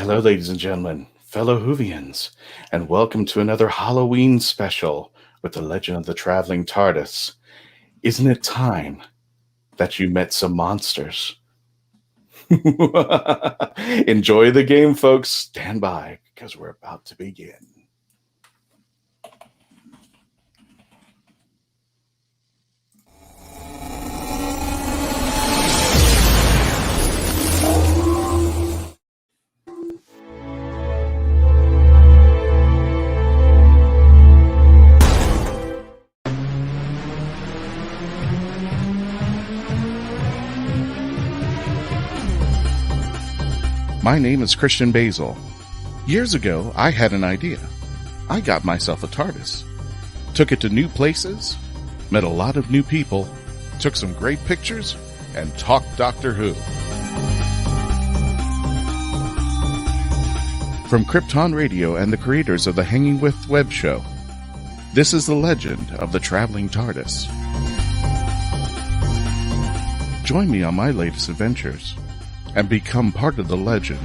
Hello, ladies and gentlemen, fellow Whovians, and welcome to another Halloween special with the Legend of the Traveling TARDIS. Isn't it time that you met some monsters? Enjoy the game, folks. Stand by, because we're about to begin. My name is Christian Basil. Years ago, I had an idea. I got myself a TARDIS. Took it to new places, met a lot of new people, took some great pictures, and talked Doctor Who. From Krypton Radio and the creators of the Hanging With web show, this is the Legend of the Traveling TARDIS. Join me on my latest adventures and become part of the legend.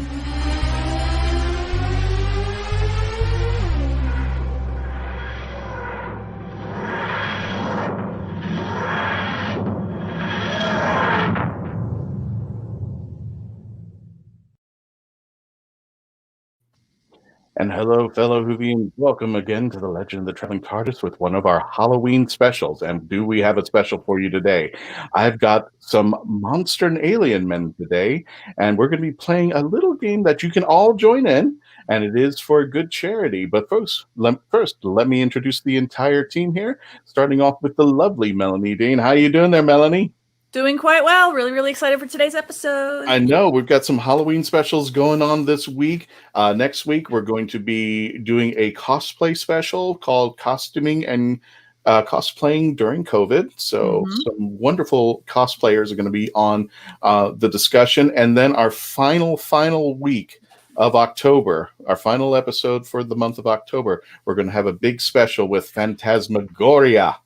And hello, fellow Whovians. Welcome again to the Legend of the Traveling TARDIS with one of our Halloween specials. And do we have a special for you today? I've got some monster and alien men today, and we're going to be playing a little game that you can all join in, and it is for a good charity. But first, let me introduce the entire team here, starting off with the lovely Melanie Dean. How you doing there, Melanie? Doing quite well. Really, really excited for today's episode. I know. We've got some Halloween specials going on this week. Next week, we're going to be doing a cosplay special called Costuming and Cosplaying During COVID. So some wonderful cosplayers are going to be on the discussion. And then our final week of October, our final episode for the month of October, we're going to have a big special with Phantasmagoria,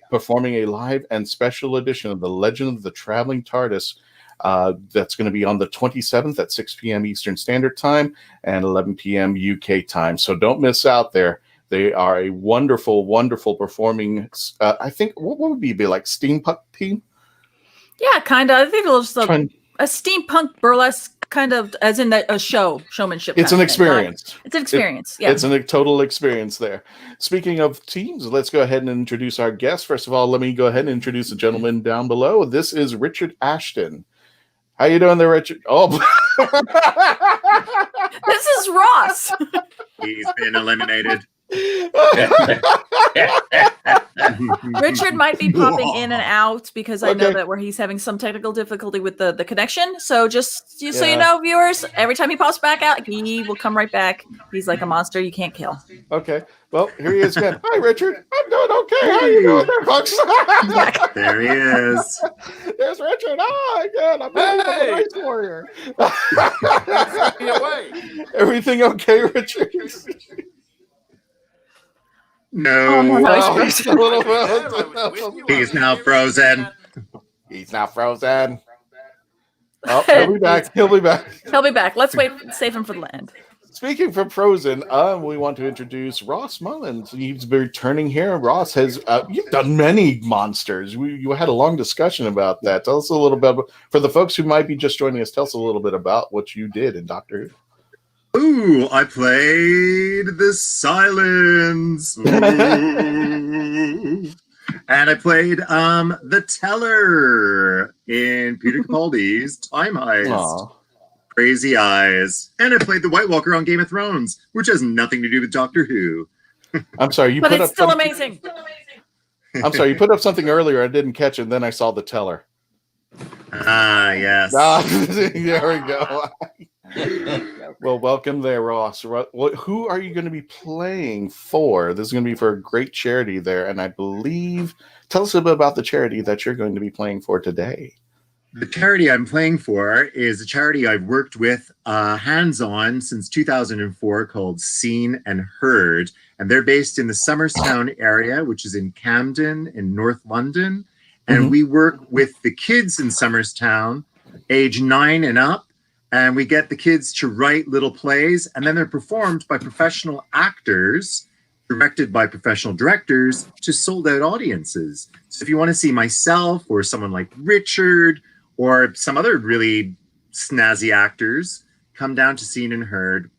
performing a live and special edition of The Legend of the Traveling TARDIS. That's going to be on the 27th at 6 p.m. Eastern Standard Time and 11 p.m. UK time. So don't miss out there. They are a wonderful, wonderful performing, I think, what would be like steampunk team? Yeah, kind of. I think it'll just a steampunk burlesque kind of, as in a showmanship. It's an experience. It's an experience. Yeah, it's a total experience there. Speaking of teams, let's go ahead and introduce our guests. First of all, let me go ahead and introduce the gentleman down below. This is Richard Ashton. How you doing there, Richard? Oh, this is Ross. He's been eliminated. Richard might be popping in and out because I know that he's having some technical difficulty with the connection. So just so you know, viewers, every time he pops back out, he will come right back. He's like a monster you can't kill. Okay. Well, here he is again. Hi, Richard. I'm doing okay. How you doing there, folks? There he is. There's Richard. Hi, again. I'm the Ice Warrior. Everything okay, Richard? No. He's now frozen. He's now frozen. Oh, he'll be back. He'll be back. He'll be back. Let's wait. Save him for the end. Speaking from Frozen, we want to introduce Ross Mullan. He's been returning here. Ross has you've done many monsters. You had a long discussion about that. Tell us a little bit, for the folks who might be just joining us, tell us a little bit about what you did in Doctor Who. Ooh, I played the Silence. And I played the Teller in Peter Capaldi's Time Heist. Aww. Crazy Eyes. And I played the White Walker on Game of Thrones, which has nothing to do with Doctor Who. I'm sorry, but it's still amazing. I'm sorry, you put up something earlier. I didn't catch it, and then I saw the Teller. Ah, yes. There we go. Well, welcome there, Ross. Who are you going to be playing for? This is going to be for a great charity there, and I believe, tell us a bit about the charity that you're going to be playing for today. The charity I'm playing for is a charity I've worked with hands-on since 2004 called Seen and Heard, and they're based in the Somerstown area, which is in Camden in North London, and we work with the kids in Somerstown, age 9 and up, And we get the kids to write little plays, and then they're performed by professional actors, directed by professional directors to sold out audiences. So if you want to see myself or someone like Richard or some other really snazzy actors, come down to Seen and Heard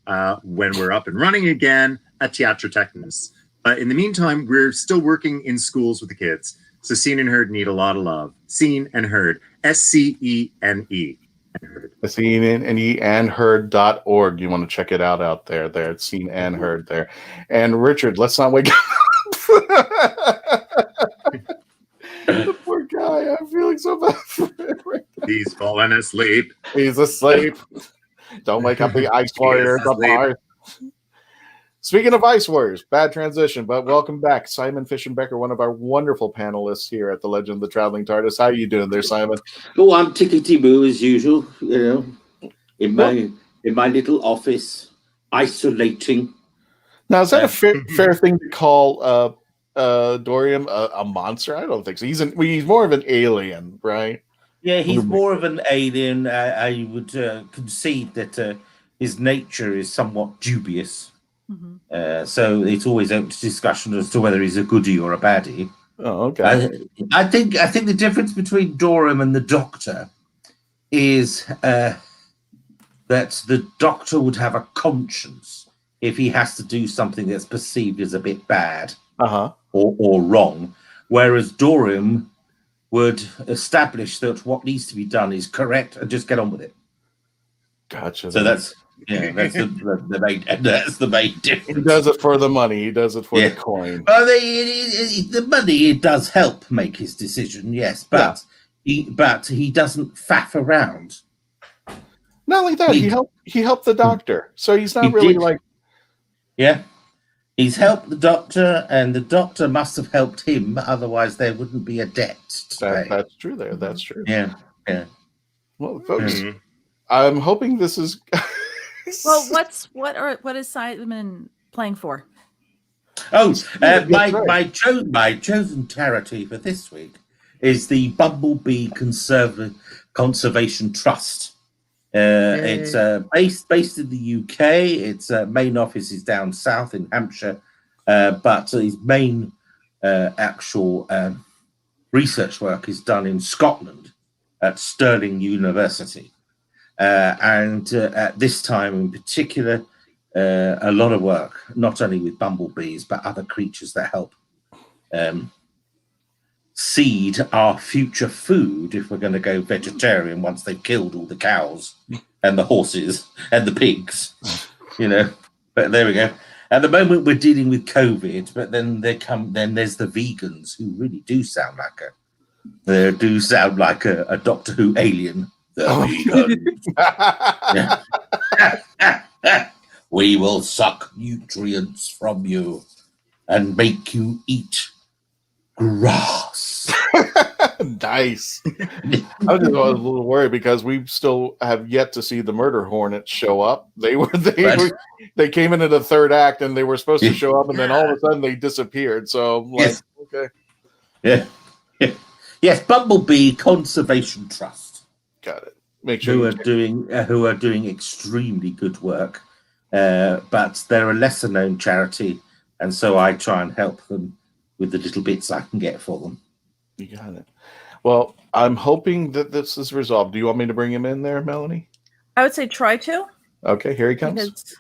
when we're up and running again at Teatro Technis. But in the meantime, we're still working in schools with the kids. So Seen and Heard need a lot of love. Seen and Heard. SCENE. Seen and heard.org. You want to check it out there. It's Seen and Heard there. And Richard, let's not wake up. The poor guy. I'm feeling so bad for him. He's fallen asleep. He's asleep. Don't wake up the Ice Warriors apart. Speaking of Ice Warriors, bad transition, but welcome back. Simon Fisher-Becker, one of our wonderful panelists here at the Legend of the Traveling TARDIS. How are you doing there, Simon? Oh, I'm tickety-boo as usual, in my little office, isolating. Now, is that a fair thing to call Dorium a monster? I don't think so. He's more of an alien, right? Yeah, he's more of an alien. I would concede that his nature is somewhat dubious. Mm-hmm. So it's always open to discussion as to whether he's a goodie or a baddie. Oh, okay. I think the difference between Dorham and the Doctor is that the Doctor would have a conscience if he has to do something that's perceived as a bit bad or wrong, whereas Dorham would establish that what needs to be done is correct and just get on with it. Gotcha. So that's the main difference. He does it for the money. He does it for the coin. Well, the money, it does help make his decision, yes, but he doesn't faff around. Not only that, he helped the Doctor, so he's not really like. Yeah, he's helped the Doctor, and the Doctor must have helped him. Otherwise, there wouldn't be a debt. That's true. That's true. Yeah. Well, folks, I'm hoping this is. Well, what is Simon playing for? Oh, my chosen charity for this week is the Bumblebee Conservation Trust. It's based in the UK. Its main office is down south in Hampshire, but his main actual research work is done in Scotland at Stirling University. And at this time in particular, a lot of work, not only with bumblebees, but other creatures that help seed our future food if we're going to go vegetarian once they've killed all the cows and the horses and the pigs, But there we go. At the moment, we're dealing with COVID, but then there's the vegans who really do sound like a Doctor Who alien. We will suck nutrients from you and make you eat grass. Nice. I was a little worried because we still have yet to see the murder hornets show up. They came into the third act and they were supposed to show up, and then all of a sudden they disappeared. So I'm like, okay. Yeah. Yes, Bumblebee Conservation Trust. Got it. Make sure who are doing extremely good work, but they're a lesser known charity, and so I try and help them with the little bits I can get for them. You got it. Well, I'm hoping that this is resolved. Do you want me to bring him in there, Melanie? I would say try to. Okay, here he comes.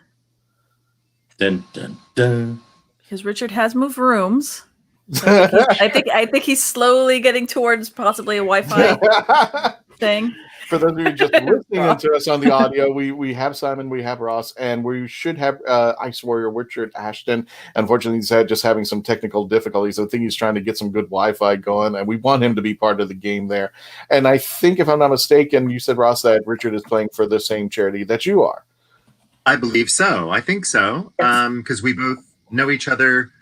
Dun dun dun. Because Richard has moved rooms. So I think he's slowly getting towards possibly a Wi-Fi thing. For those of you just listening to us on the audio, we have Simon, we have Ross, and we should have Ice Warrior Richard Ashton. Unfortunately, he's just having some technical difficulties. I think he's trying to get some good Wi-Fi going, and we want him to be part of the game there. And I think, if I'm not mistaken, you said, Ross, that Richard is playing for the same charity that you are. I believe so. I think so. Because we both know each other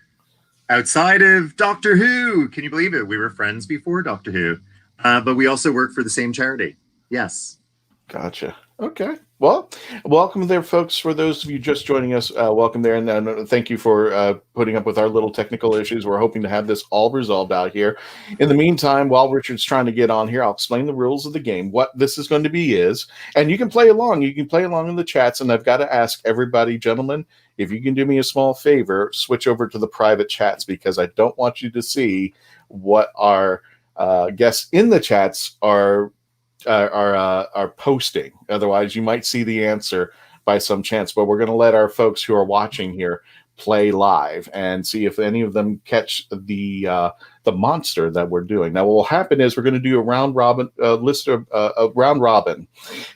outside of Doctor Who. Can you believe it? We were friends before Doctor Who. But we also work for the same charity. Yes. Gotcha. Okay. Well, welcome there, folks. For those of you just joining us, welcome there, and thank you for putting up with our little technical issues. We're hoping to have this all resolved out here. In the meantime, while Richard's trying to get on here, I'll explain the rules of the game. What this is going to be is, and you can play along. You can play along in the chats, and I've got to ask everybody, gentlemen, if you can do me a small favor, switch over to the private chats, because I don't want you to see what our guests in the chats are posting. Otherwise, you might see the answer by some chance. But we're going to let our folks who are watching here play live and see if any of them catch the monster that we're doing. Now, what will happen is we're going to do a round robin round robin,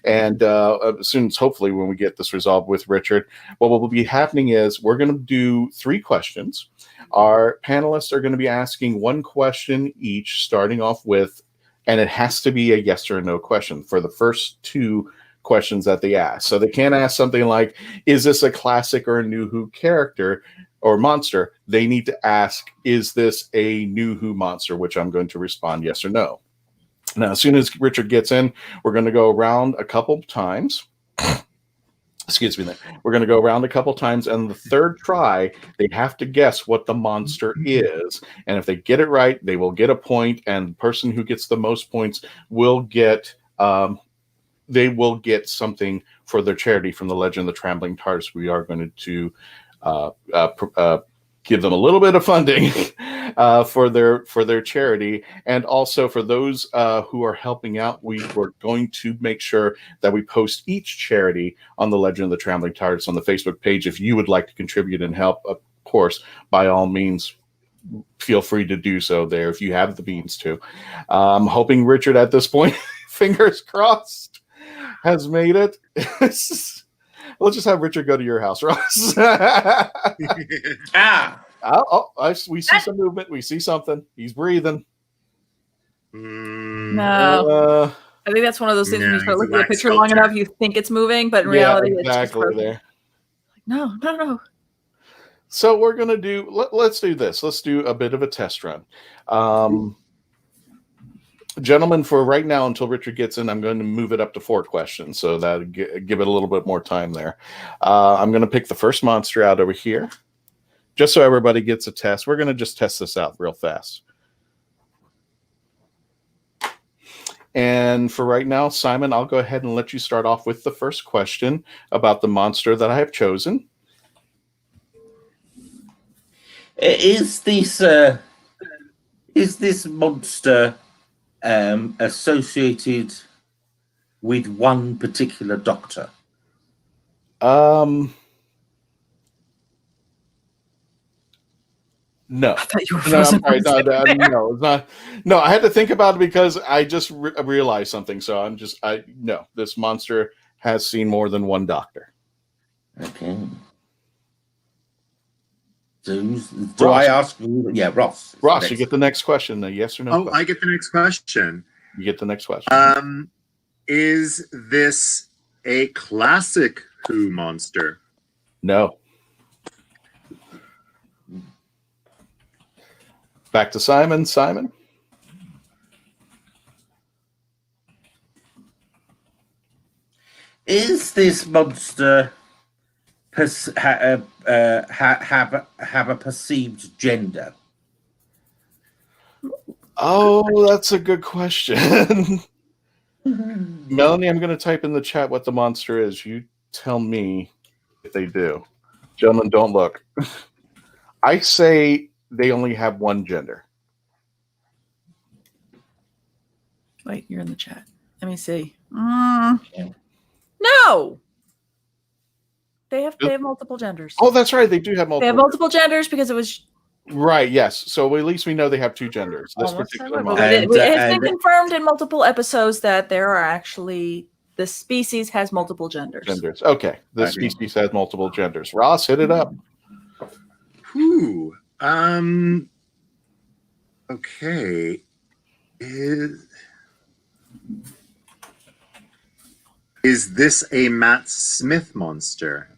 and as soon as hopefully when we get this resolved with Richard, what will be happening is we're going to do 3 questions. Our panelists are going to be asking 1 question each, starting off with. And it has to be a yes or no question for the first 2 questions that they ask. So they can't ask something like, is this a classic or a new Who character or monster? They need to ask, is this a new Who monster? Which I'm going to respond yes or no. Now, as soon as Richard gets in, we're going to go around a couple times. Excuse me. We're going to go around a couple times, and the 3rd try, they have to guess what the monster is. And if they get it right, they will get a point, and the person who gets the most points will get something for their charity from the Legend of the Traveling TARDIS. We are going to give them a little bit of funding for their charity, and also for those who are helping out, we're going to make sure that we post each charity on the Legend of the Traveling TARDIS on the Facebook page. If you would like to contribute and help, of course, by all means, feel free to do so there if you have the means to. I'm hoping Richard at this point, fingers crossed, has made it. We'll just have Richard go to your house, Ross. We see some movement. We see something. He's breathing. No. I think that's one of those things when you start looking at a picture long enough, you think it's moving, but in reality, exactly it's just there. No. So we're going to do, let's do this. Let's do a bit of a test run. Gentlemen, for right now, until Richard gets in, I'm going to move it up to 4 questions, so that give it a little bit more time there. I'm going to pick the first monster out over here, just so everybody gets a test. We're going to just test this out real fast. And for right now, Simon, I'll go ahead and let you start off with the first question about the monster that I have chosen. Is this monster associated with one particular doctor? No. I thought you were frozen. No, it's not. No, I had to think about it because I just realized something. So no, this monster has seen more than one doctor. Okay. So do I ask? Yeah, Ross. Ross, you get the next question. A yes or no? question. I get the next question. You get the next question. Is this a classic Who monster? No. Back to Simon. Simon? Is this monster have a perceived gender? Oh, that's a good question. Melanie, I'm going to type in the chat what the monster is. You tell me if they do. Gentlemen, don't look. I say they only have one gender. Wait, you're in the chat. Let me see. No. They have multiple genders. Oh, that's right. They do have multiple. They have multiple genders because it was right. Yes. So at least we know they have 2 genders. This particular monster. It has been confirmed in multiple episodes that there are actually the species has multiple genders. Okay. The species has multiple genders. Ross, hit it up. Okay. Is this a Matt Smith monster?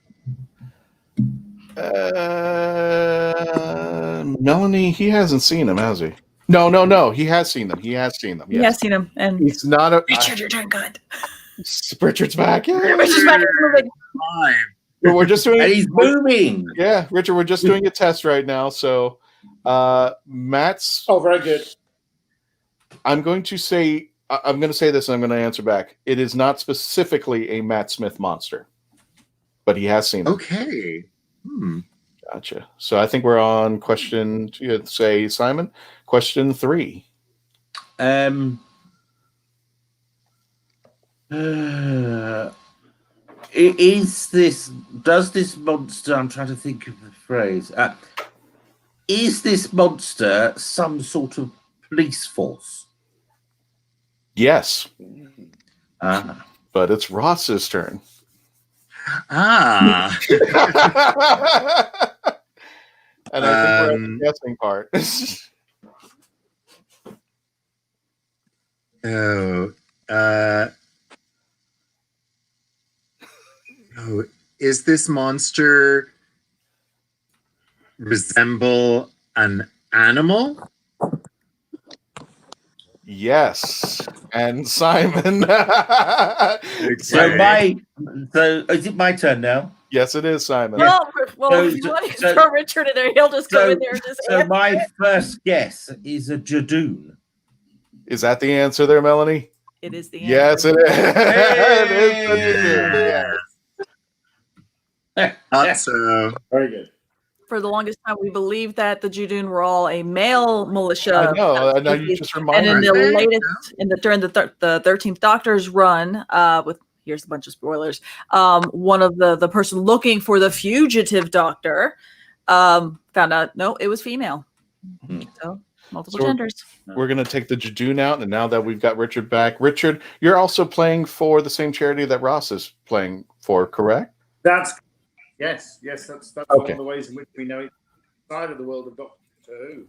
Melanie, he hasn't seen him, has he? No. He has seen them. Yes. He has seen him, and he's not a. Richard, you're doing good. Richard's back. Yeah. Richard's back. It's moving. We're just doing. And he's moving. Yeah, Richard, we're just doing a test right now. So, Matt's. Oh, very good. I'm going to say this, and I'm going to answer back. It is not specifically a Matt Smith monster, but he has seen it. Okay. Gotcha. So I think we're on question. Say Simon. Question 3. Does this monster, I'm trying to think of the phrase, is this monster some sort of police force? Yes. But it's Ross's turn. Ah. And I think we're at the guessing part. Is this monster resemble an animal? Yes. And Simon. So is it my turn now? Yes, it is, Simon. Well, if you want to throw Richard in there, he'll just go in there and just answer. My first guess is a Jadoon. Is that the answer there, Melanie? It is the answer. Yes, it is. It is. So Very good. For the longest time, we believed that the Jadoon were all a male militia. I know. You just reminded and in me. the latest, during the 13th Doctor's run, with here's a bunch of spoilers. One of the person looking for the fugitive Doctor found out it was female. So multiple genders. We're going to take the Jadoon out, and now that we've got Richard back, Richard, you're also playing for the same charity that Ross is playing for, correct? Yes. That's Okay. one of the ways in which we know it outside of the world of Doctor Who.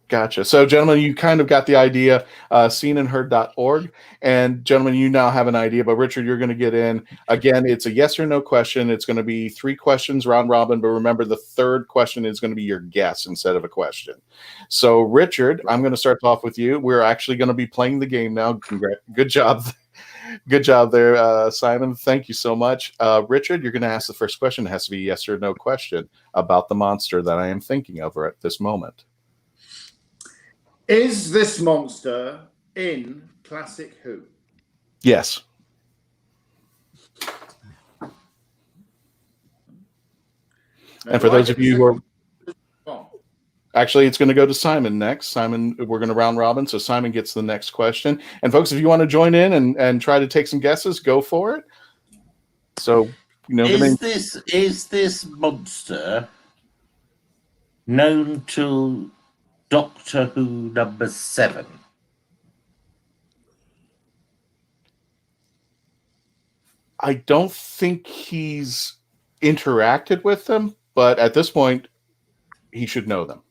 Gotcha. So, gentlemen, you kind of got the idea, seenandheard.org. And, gentlemen, you now have an idea. But, Richard, you're going to get in. Again, it's a yes or no question. It's going to be 3 questions, round robin. But remember, the third question is going to be your guess instead of a question. So, Richard, I'm going to start off with you. We're actually going to be playing the game now. Good job. Good job there, Simon. Thank you so much. Richard, you're going to ask the first question. It has to be a yes or no question about the monster that I am thinking of at this moment. Is this monster in Classic Who? Yes. And for those of you who are... Actually, it's going to go to Simon next. Simon, we're going to round robin, so Simon gets the next question. And folks, if you want to join in and try to take some guesses, go for it. So, is this monster known to Doctor Who number 7? I don't think he's interacted with them, but at this point, he should know them.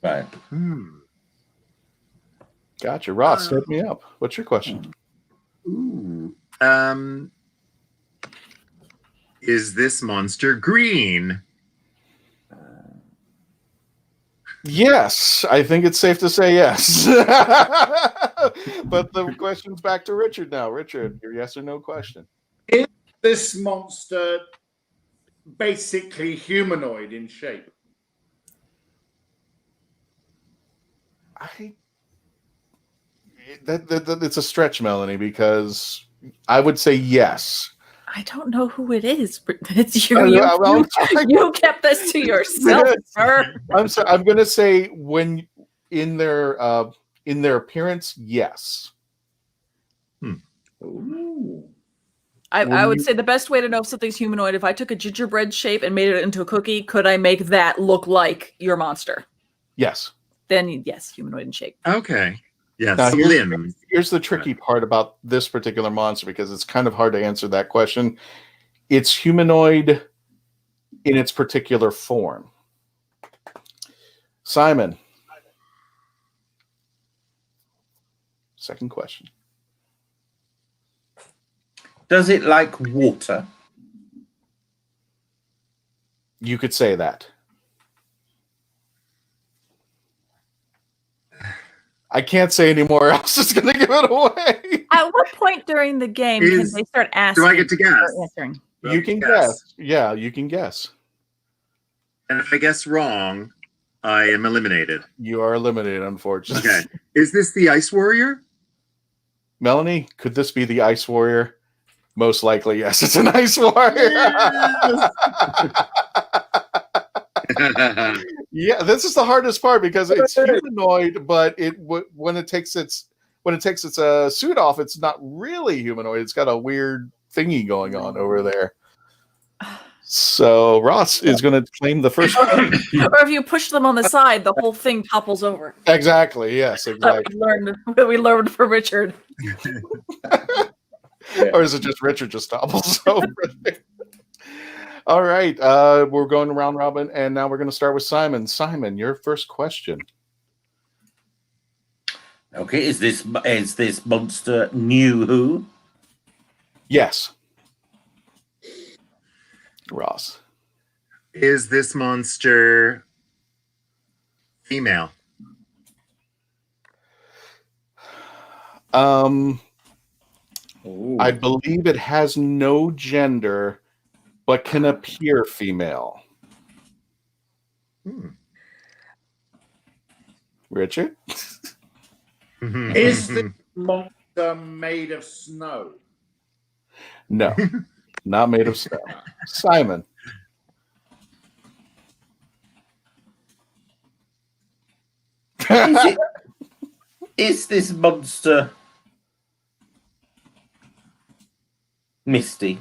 Right. Gotcha. Ross, set me up. What's your question? Is this monster green? Yes, I think it's safe to say yes. But the question's back to Richard now. Richard, your yes or no question. Is this monster basically humanoid in shape? It's a stretch, Melanie, because I would say yes. I don't know who it is. It's you. You kept this to yourself, sir. I'm going to say when in their appearance, yes. Ooh. I would say the best way to know if something's humanoid, if I took a gingerbread shape and made it into a cookie, could I make that look like your monster? Yes. Then yes, humanoid in shape. Okay. Yes. Now, here's the tricky part about this particular monster, because it's kind of hard to answer that question. It's humanoid in its particular form. Simon. Second question. Does it like water? You could say that. I can't say anymore else. It's going to give it away. At what point during the game can they start asking? Do I get to guess? or answering? You can guess. Yeah, you can guess. And if I guess wrong, I am eliminated. You are eliminated, unfortunately. Okay. Is this the Ice Warrior? Melanie, could this be the Ice Warrior? Most likely, yes. It's an Ice Warrior. Yes. Yeah, this is the hardest part because it's humanoid, but when it takes its suit off, it's not really humanoid. It's got a weird thingy going on over there. So Ross is going to claim the first one. Or if you push them on the side, the whole thing topples over. Exactly. Yes. Exactly. We learned from Richard. Or is it just Richard just topples over? All right. We're going round robin, and now we're going to start with Simon. Simon, your first question. Okay, is this monster New Who? Yes. Ross. Is this monster female? I believe it has no gender, but can appear female. Richard? Is the monster made of snow? No, not made of snow. Simon. Is this monster Misty?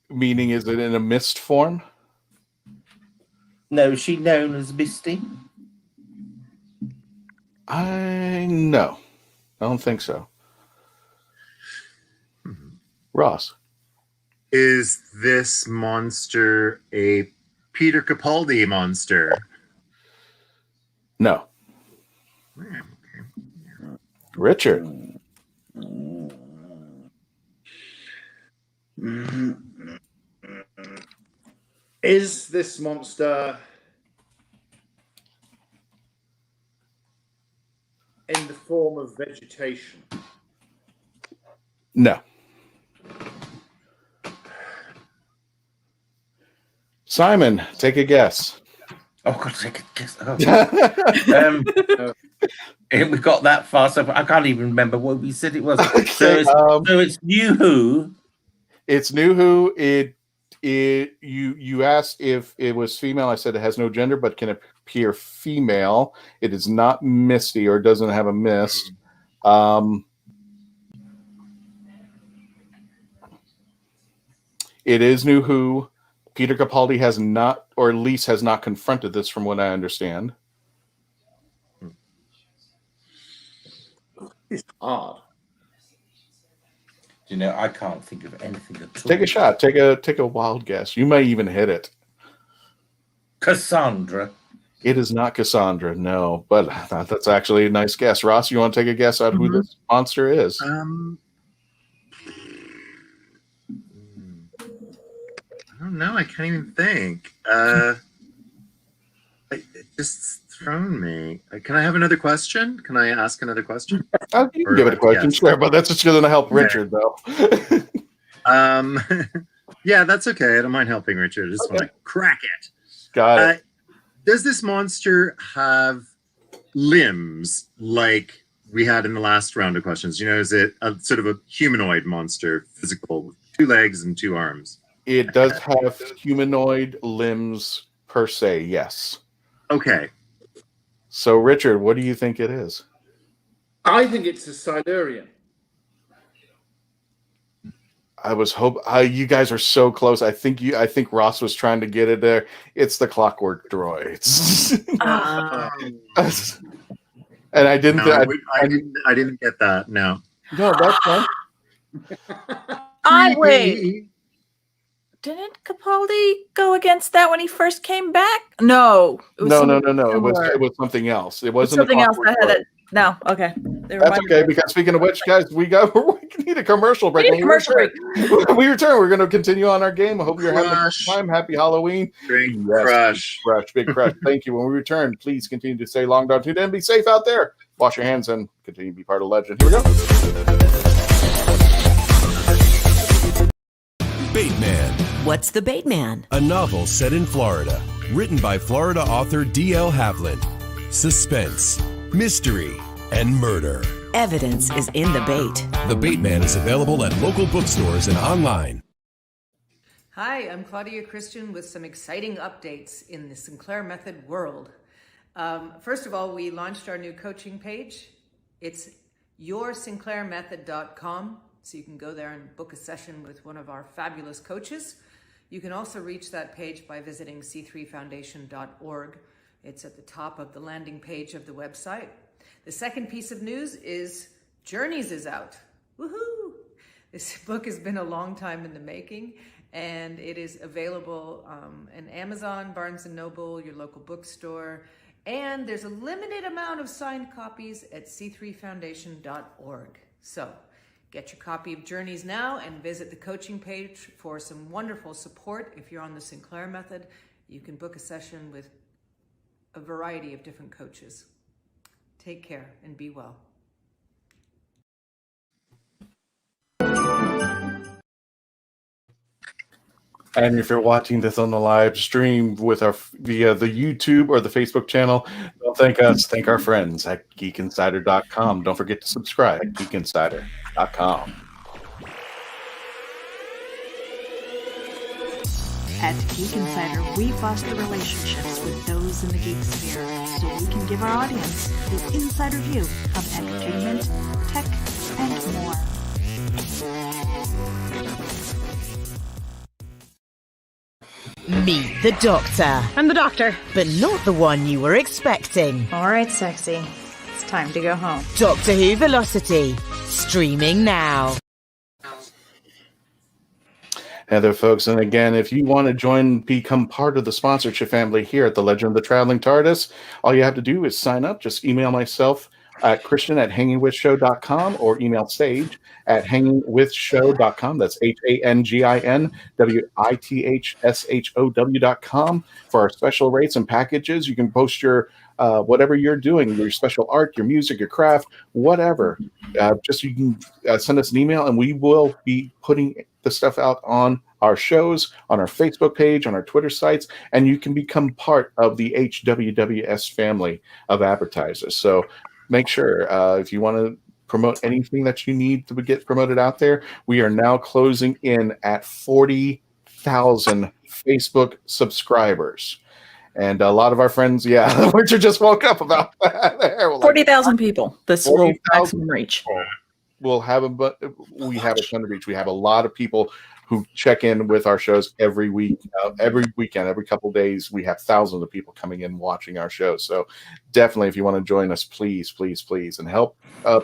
Meaning, is it in a mist form? No, is she known as Misty? No. I don't think so. Ross. Is this monster a Peter Capaldi monster? No. Richard. Is this monster in the form of vegetation? No. Simon, take a guess. Oh, God, take a guess. Oh. We got that far, so I can't even remember what we said it was. Okay, so it's New Who. It's New Who. You asked if it was female. I said it has no gender, but can appear female. It is not misty or doesn't have a mist. It is New Who. Peter Capaldi has not, or at least has not confronted this from what I understand. It's hard. You know, I can't think of anything at all. Take a shot. Take a wild guess. You may even hit it. Cassandra. It is not Cassandra, no. But that's actually a nice guess. Ross, you want to take a guess on who this monster is? I don't know. I can't even think. It just thrown me. Can I have another question? Can I ask another question? You can give it a question, sure, but that's just going to help Richard, though. Yeah, that's okay. I don't mind helping Richard. I just want to crack it. Got it. Does this monster have limbs like we had in the last round of questions? You know, is it a sort of a humanoid monster, physical, with 2 legs and 2 arms? It does have humanoid limbs per se, yes. Okay. So, Richard, what do you think it is? I think it's a Silurian. I was you guys are so close. I think Ross was trying to get it there. It's the Clockwork Droids. And I didn't. No, I didn't get that. No. No, that's fine. Wait. Didn't Capaldi go against that when he first came back? No. No. It was something else. It wasn't something else that had it. No. Okay. That's okay, because speaking of which, guys, we need a commercial break. We need a commercial break. When we return, we're going to continue on our game. I hope you're having a good time. Happy Halloween. Big crush. Big crush. Thank you. When we return, please continue to stay long down tuned and be safe out there. Wash your hands and continue to be part of Legend. Here we go. Bateman. What's the Bateman? A novel set in Florida. Written by Florida author D.L. Havlin. Suspense, mystery, and murder. Evidence is in the bait. The Bateman is available at local bookstores and online. Hi, I'm Claudia Christian with some exciting updates in the Sinclair Method world. First of all, we launched our new coaching page. It's yoursinclairmethod.com, so you can go there and book a session with one of our fabulous coaches. You can also reach that page by visiting c3foundation.org. It's at the top of the landing page of the website. The second piece of news is Journeys is out. Woohoo! This book has been a long time in the making, and it is available in Amazon, Barnes & Noble, your local bookstore, and there's a limited amount of signed copies at c3foundation.org. So get your copy of Journeys now and visit the coaching page for some wonderful support. If you're on the Sinclair Method, you can book a session with a variety of different coaches. Take care and be well. And if you're watching this on the live stream via the YouTube or the Facebook channel, don't thank us. Thank our friends at geekinsider.com. Don't forget to subscribe at geekinsider.com. At Geek Insider, we foster relationships with those in the geek sphere so we can give our audience the insider view of entertainment, tech, and more. Meet the Doctor. I'm the Doctor. But not the one you were expecting. All right, sexy. It's time to go home. Doctor Who Velocity. Streaming now. There, folks, and again, if you want to become part of the sponsorship family here at the Legend of the Traveling TARDIS, all you have to do is sign up. Just email myself at Christian@hangingwithshow.com or email Sage at hangingwithshow.com. That's HANGINWITHSHOW.com for our special rates and packages. You can post your whatever you're doing, your special art, your music, your craft, whatever. Just you can send us an email, and we will be putting the stuff out on our shows, on our Facebook page, on our Twitter sites, and you can become part of the HWWS family of advertisers. So make sure if you want to promote anything that you need to get promoted out there, we are now closing in at 40,000 Facebook subscribers. And a lot of our friends, Richard just woke up about that. 40,000 people. This will maximum reach. We'll have we have a ton of reach. We have a lot of people who check in with our shows every week, every weekend, every couple of days. We have thousands of people coming in watching our shows. So definitely, if you want to join us, please, please, please, and help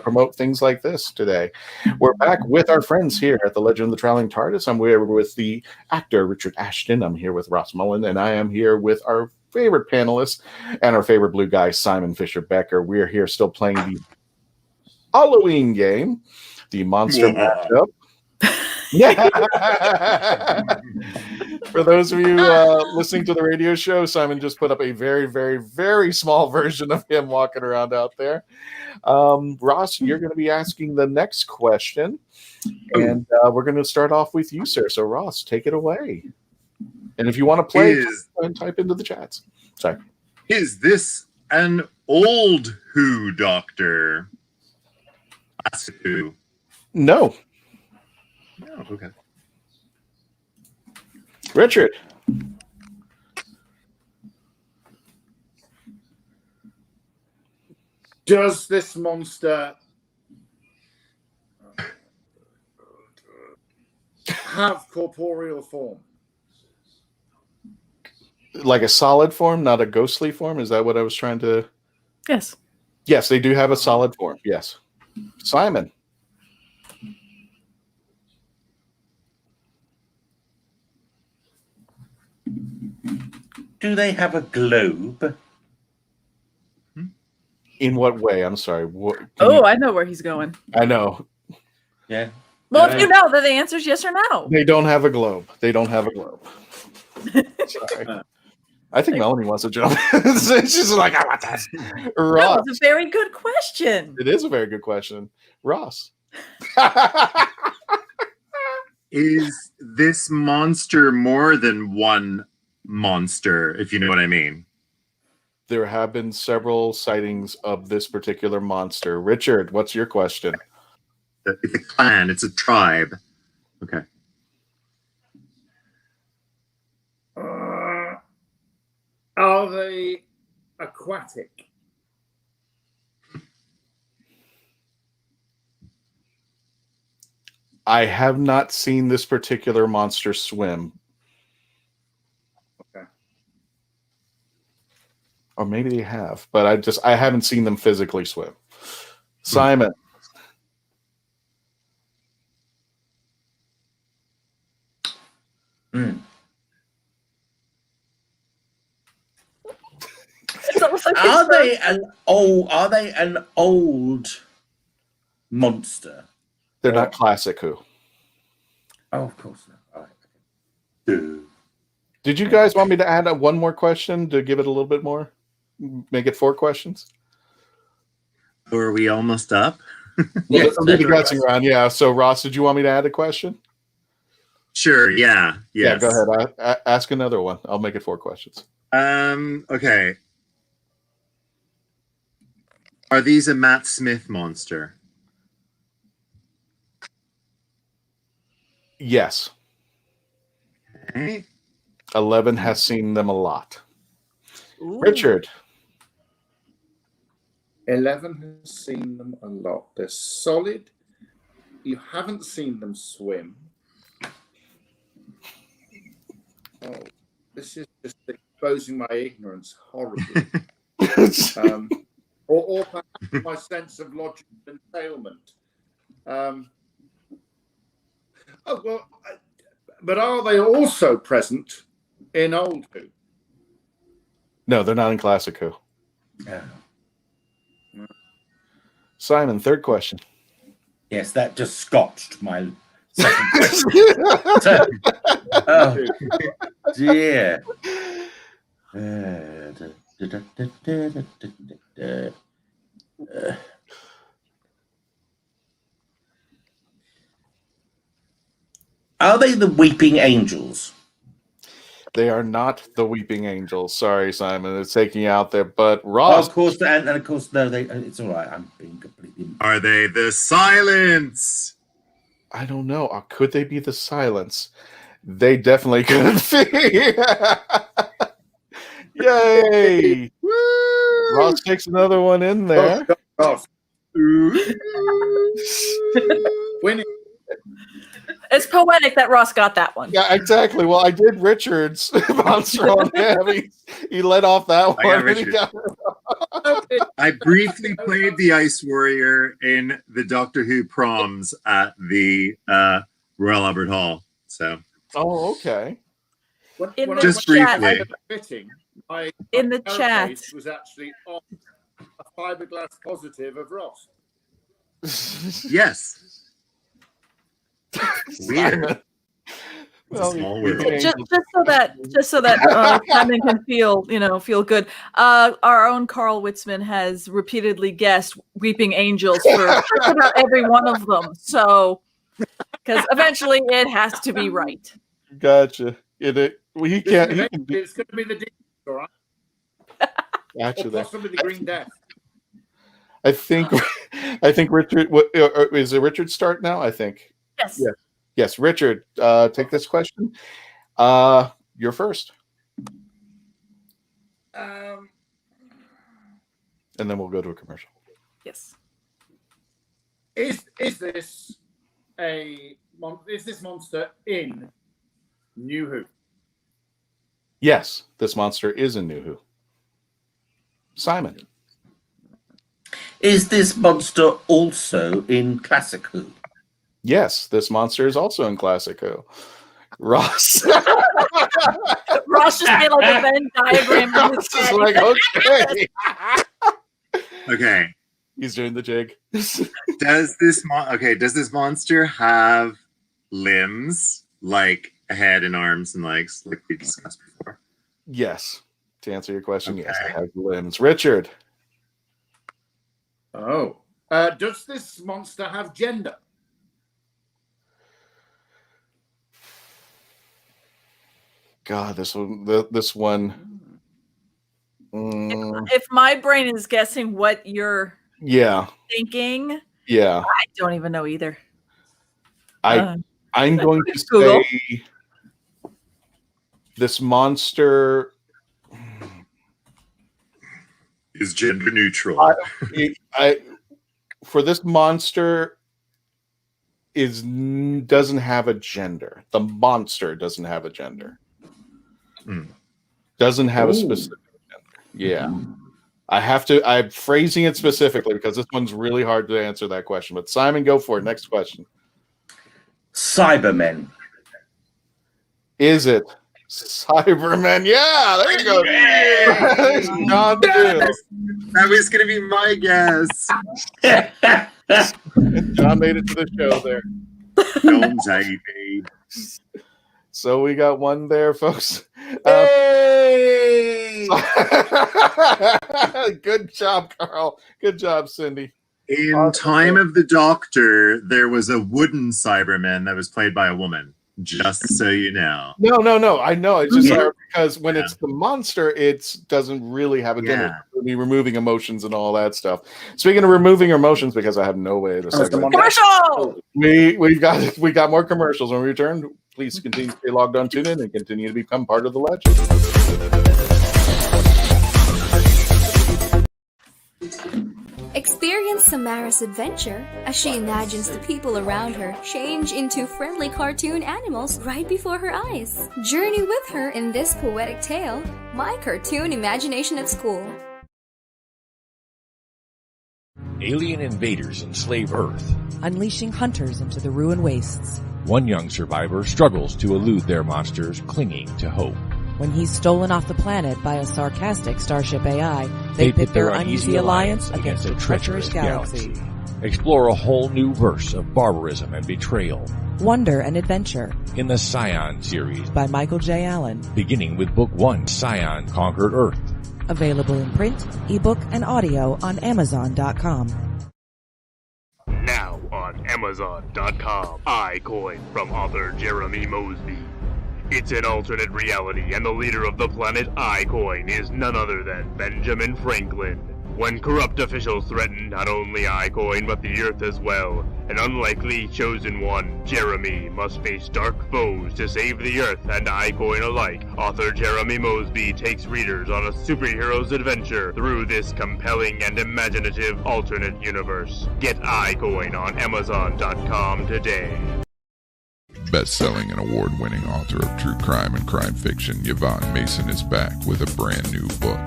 promote things like this today. We're back with our friends here at the Legend of the Traveling TARDIS. I'm here with the actor Richard Ashton. I'm here with Ross Mullan, and I am here with our favorite panelist and our favorite blue guy, Simon Fisher-Becker. We're here still playing the Halloween game, the monster matchup. Yeah. For those of you listening to the radio show, Simon just put up a very, very, very small version of him walking around out there. Ross, you're going to be asking the next question, and we're going to start off with you, sir. So, Ross, take it away. And if you want to play, type into the chats. Sorry. Is this an old Who Doctor? Who? No. No, okay. Richard. Does this monster have corporeal form? Like a solid form, not a ghostly form? Is that what I was trying to... Yes. Yes, they do have a solid form. Yes. Simon. Do they have a globe? In what way? I'm sorry. I know where he's going. I know. Yeah. Well, if you know, then the answer is yes or no. They don't have a globe. Sorry. I think Melanie wants to jump. She's like, I want that. Ross. No, it's a very good question. It is a very good question. Ross. Is this monster more than one monster, if you know what I mean? There have been several sightings of this particular monster. Richard, what's your question? It's a clan. It's a tribe. Okay. Are they aquatic? I have not seen this particular monster swim. Okay. Or maybe they have, but I haven't seen them physically swim. Simon. Are they an old monster? They're not classic Who. Oh, of course not. All right. Did you guys want me to add one more question to give it a little bit more? Make it 4 questions? Or are we almost up? Yes, the guessing round. Yeah. So, Ross, did you want me to add a question? Sure. Yeah. Yes. Yeah. Go ahead. Ask another one. I'll make it 4 questions. Okay. Are these a Matt Smith monster? Yes. Okay. 11 has seen them a lot. Ooh. Richard. 11 has seen them a lot. They're solid. You haven't seen them swim. Oh, this is just exposing my ignorance horribly. Or perhaps my sense of logical entailment. But are they also present in Old Who? No, they're not in Classic Who. Yeah. Simon, 3rd question. Yes, that just scotched my second question. Oh, dear. Are they the Weeping Angels? They are not the Weeping Angels. Sorry, Simon. It's taking you out there. But Ross. Oh, of course, and of course, no, it's all right. I'm being completely... Are they the Silence? I don't know. Could they be the Silence? They definitely could be. Yay! Woo! Ross takes another one in there. Winning. It's poetic that Ross got that one. Yeah, exactly. Well, I did Richard's monster on him. He let off that one. I briefly played the Ice Warrior in the Doctor Who proms at the Royal Albert Hall. So. Oh, okay. Just briefly. In the chat was actually on a fiberglass positive of Ross. Yes. Weird. Well, just so that Simon can feel good. Our own Carl Witzman has repeatedly guessed Weeping Angels for just about every one of them. So, because eventually it has to be right. Gotcha. He can't. It's going to be the Demons, all right? Gotcha. Or possibly the Green Death. I think Richard. Is it Richard's start now? I think. Yes. Yeah. Yes, Richard. Take this question. You're first. And then we'll go to a commercial. Yes. Is this monster in New Who? Yes, this monster is in New Who. Simon. Is this monster also in Classic Who? Yes, this monster is also in Classic Who. Ross. Ross just made like a Venn diagram. Ross is like, okay. Okay. He's doing the jig. Does this monster have limbs, like a head and arms and legs, like we discussed before? Yes. To answer your question, Okay. yes, it has limbs. Richard. Oh. Does this monster have gender? God, this one. If my brain is guessing what you're thinking, I don't even know either. I'm going to Google. say this monster is gender neutral. For this monster doesn't have a gender. The monster doesn't have a gender. Doesn't have a specific gender. Yeah. I'm phrasing it specifically because this one's really hard to answer that question. But Simon, go for it. Next question. Cybermen. Is it Cybermen? Yeah, there you go. John, that was going to be my guess. John made it to the show there. Don't say me. So we got one there, folks. Hey! Good job, Carl. Good job, Cindy. In Time of the Doctor, there was a wooden Cyberman that was played by a woman. Just so you know. No. I know. It's just hard because when it's the monster, it doesn't really have a gender. It'll be removing emotions and all that stuff. Speaking of removing emotions, because I have no way to say commercial. We got more commercials when we return. Please continue to stay logged on, tune in, and continue to become part of the legend. Experience Samara's adventure as she imagines the people around her change into friendly cartoon animals right before her eyes. Journey with her in this poetic tale, My Cartoon Imagination at School. Alien invaders enslave Earth, unleashing hunters into the ruined wastes. One young survivor struggles to elude their monsters, clinging to hope. When he's stolen off the planet by a sarcastic starship AI, they pit their uneasy alliance against a treacherous galaxy. Explore a whole new verse of barbarism and betrayal. Wonder and adventure. In the Scion series by Michael J. Allen. Beginning with Book 1, Scion Conquered Earth. Available in print, ebook, and audio on Amazon.com. Now on Amazon.com, iCoin from author Jeremy Mosby. It's an alternate reality, and the leader of the planet iCoin is none other than Benjamin Franklin. When corrupt officials threaten not only iCoin but the Earth as well, an unlikely chosen one, Jeremy, must face dark foes to save the Earth and iCoin alike. Author Jeremy Mosby takes readers on a superhero's adventure through this compelling and imaginative alternate universe. Get iCoin on Amazon.com today. Best-selling and award-winning author of true crime and crime fiction, Yvonne Mason is back with a brand new book,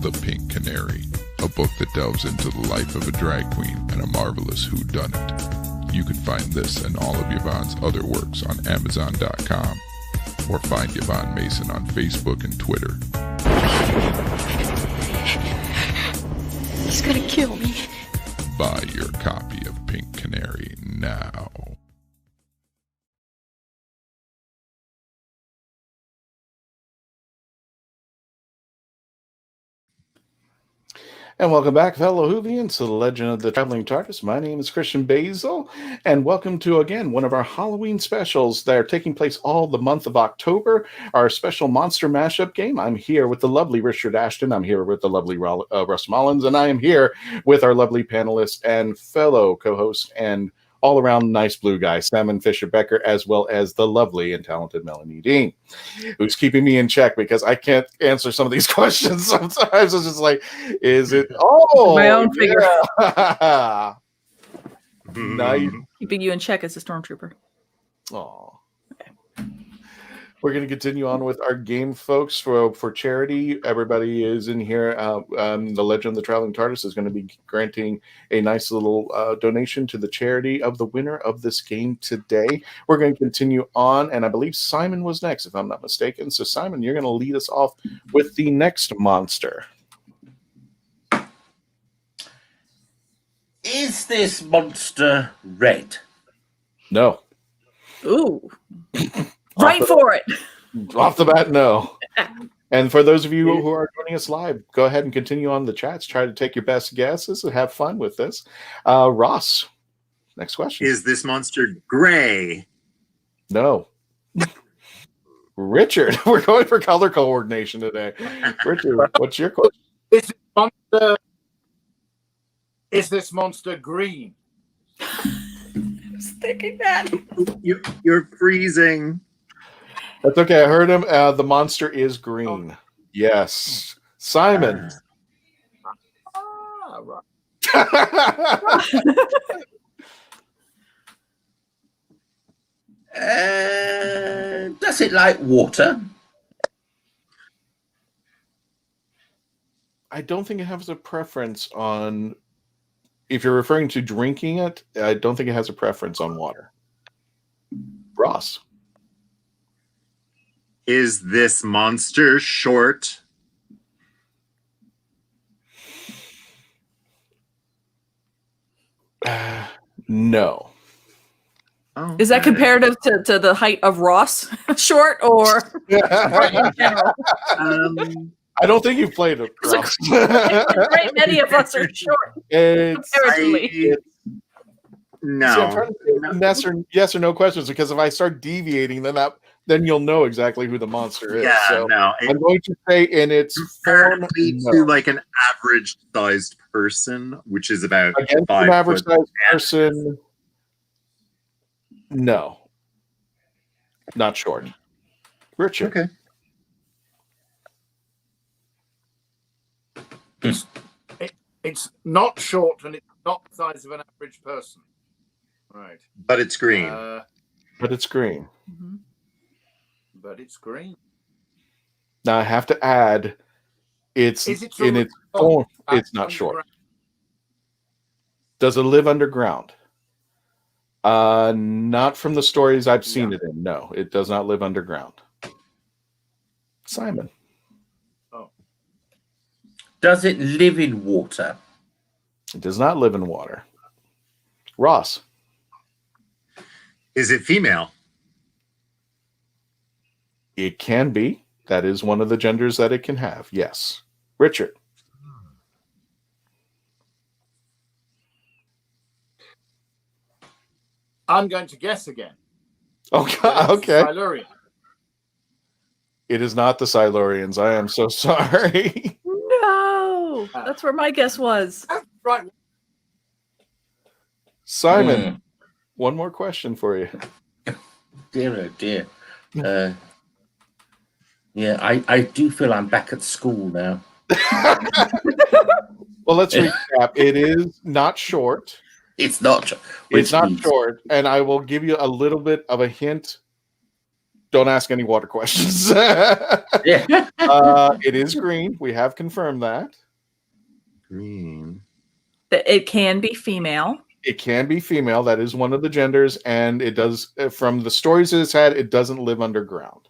The Pink Canary, a book that delves into the life of a drag queen and a marvelous whodunit. You can find this and all of Yvonne's other works on Amazon.com or find Yvonne Mason on Facebook and Twitter. He's gonna kill me. Buy your copy of Pink Canary now. And welcome back, fellow Whovians, to the Legend of the Traveling TARDIS. My name is Christian Basil, and welcome to, again, one of our Halloween specials that are taking place all the month of October, our special monster mashup game. I'm here with the lovely Richard Ashton. I'm here with the lovely Ross Mullan, and I am here with our lovely panelist and fellow co-host and all-around nice blue guy, Simon Fisher-Becker, as well as the lovely and talented Melanie Dean, who's keeping me in check because I can't answer some of these questions sometimes. It's just like, is it? Oh, my own figure. Yeah. Nice. Keeping you in check as a stormtrooper. Oh. We're going to continue on with our game, folks, for charity. Everybody is in here. The Legend of the Traveling TARDIS is going to be granting a nice little donation to the charity of the winner of this game today. We're going to continue on, and I believe Simon was next, if I'm not mistaken. So, Simon, you're going to lead us off with the next monster. Is this monster red? No. Ooh. Right for it. Off the bat, no. And for those of you who are joining us live, go ahead and continue on the chats. Try to take your best guesses and have fun with this. Ross, next question. Is this monster gray? No. Richard, we're going for color coordination today. Richard, what's your question? Is this monster green? I was thinking that. You're freezing. That's okay. I heard him. The monster is green. Yes. Simon. Right. Does it like water? I don't think it has a preference on. If you're referring to drinking it, I don't think it has a preference on water. Ross. Is this monster short? No. Oh, Is that comparative to the height of Ross short or in general? I don't think you've played it. Ross. Great many of us are short. Comparatively. No. See, I'm trying to say yes or no questions because if I start deviating, then you'll know exactly who the monster is. Yeah, so no. I'm going to say in its form, to like an average-sized person, which is about against 5 an average foot. sized person. No, not short. Richard. Okay. It's not short and it's not the size of an average person. Right. But it's green. But it's green. Mm-hmm. But it's green. Now I have to add, it's Is it in its form. It's not short. Does it live underground? Not from the stories I've seen it in. No, it does not live underground. Simon. Oh. Does it live in water? It does not live in water. Ross. Is it female? It can be. That is one of the genders that it can have. Yes. Richard. I'm going to guess again. Okay. Silurian. It is not the Silurians. I am so sorry. No, that's where my guess was. Right. Simon, one more question for you. Dear, oh dear. Yeah, I do feel I'm back at school now. Well, let's recap. It is not short. It's not. It's not short, and I will give you a little bit of a hint. Don't ask any water questions. It is green. We have confirmed that. Green. It can be female. It can be female. That is one of the genders, and it does. From the stories it's had, it doesn't live underground.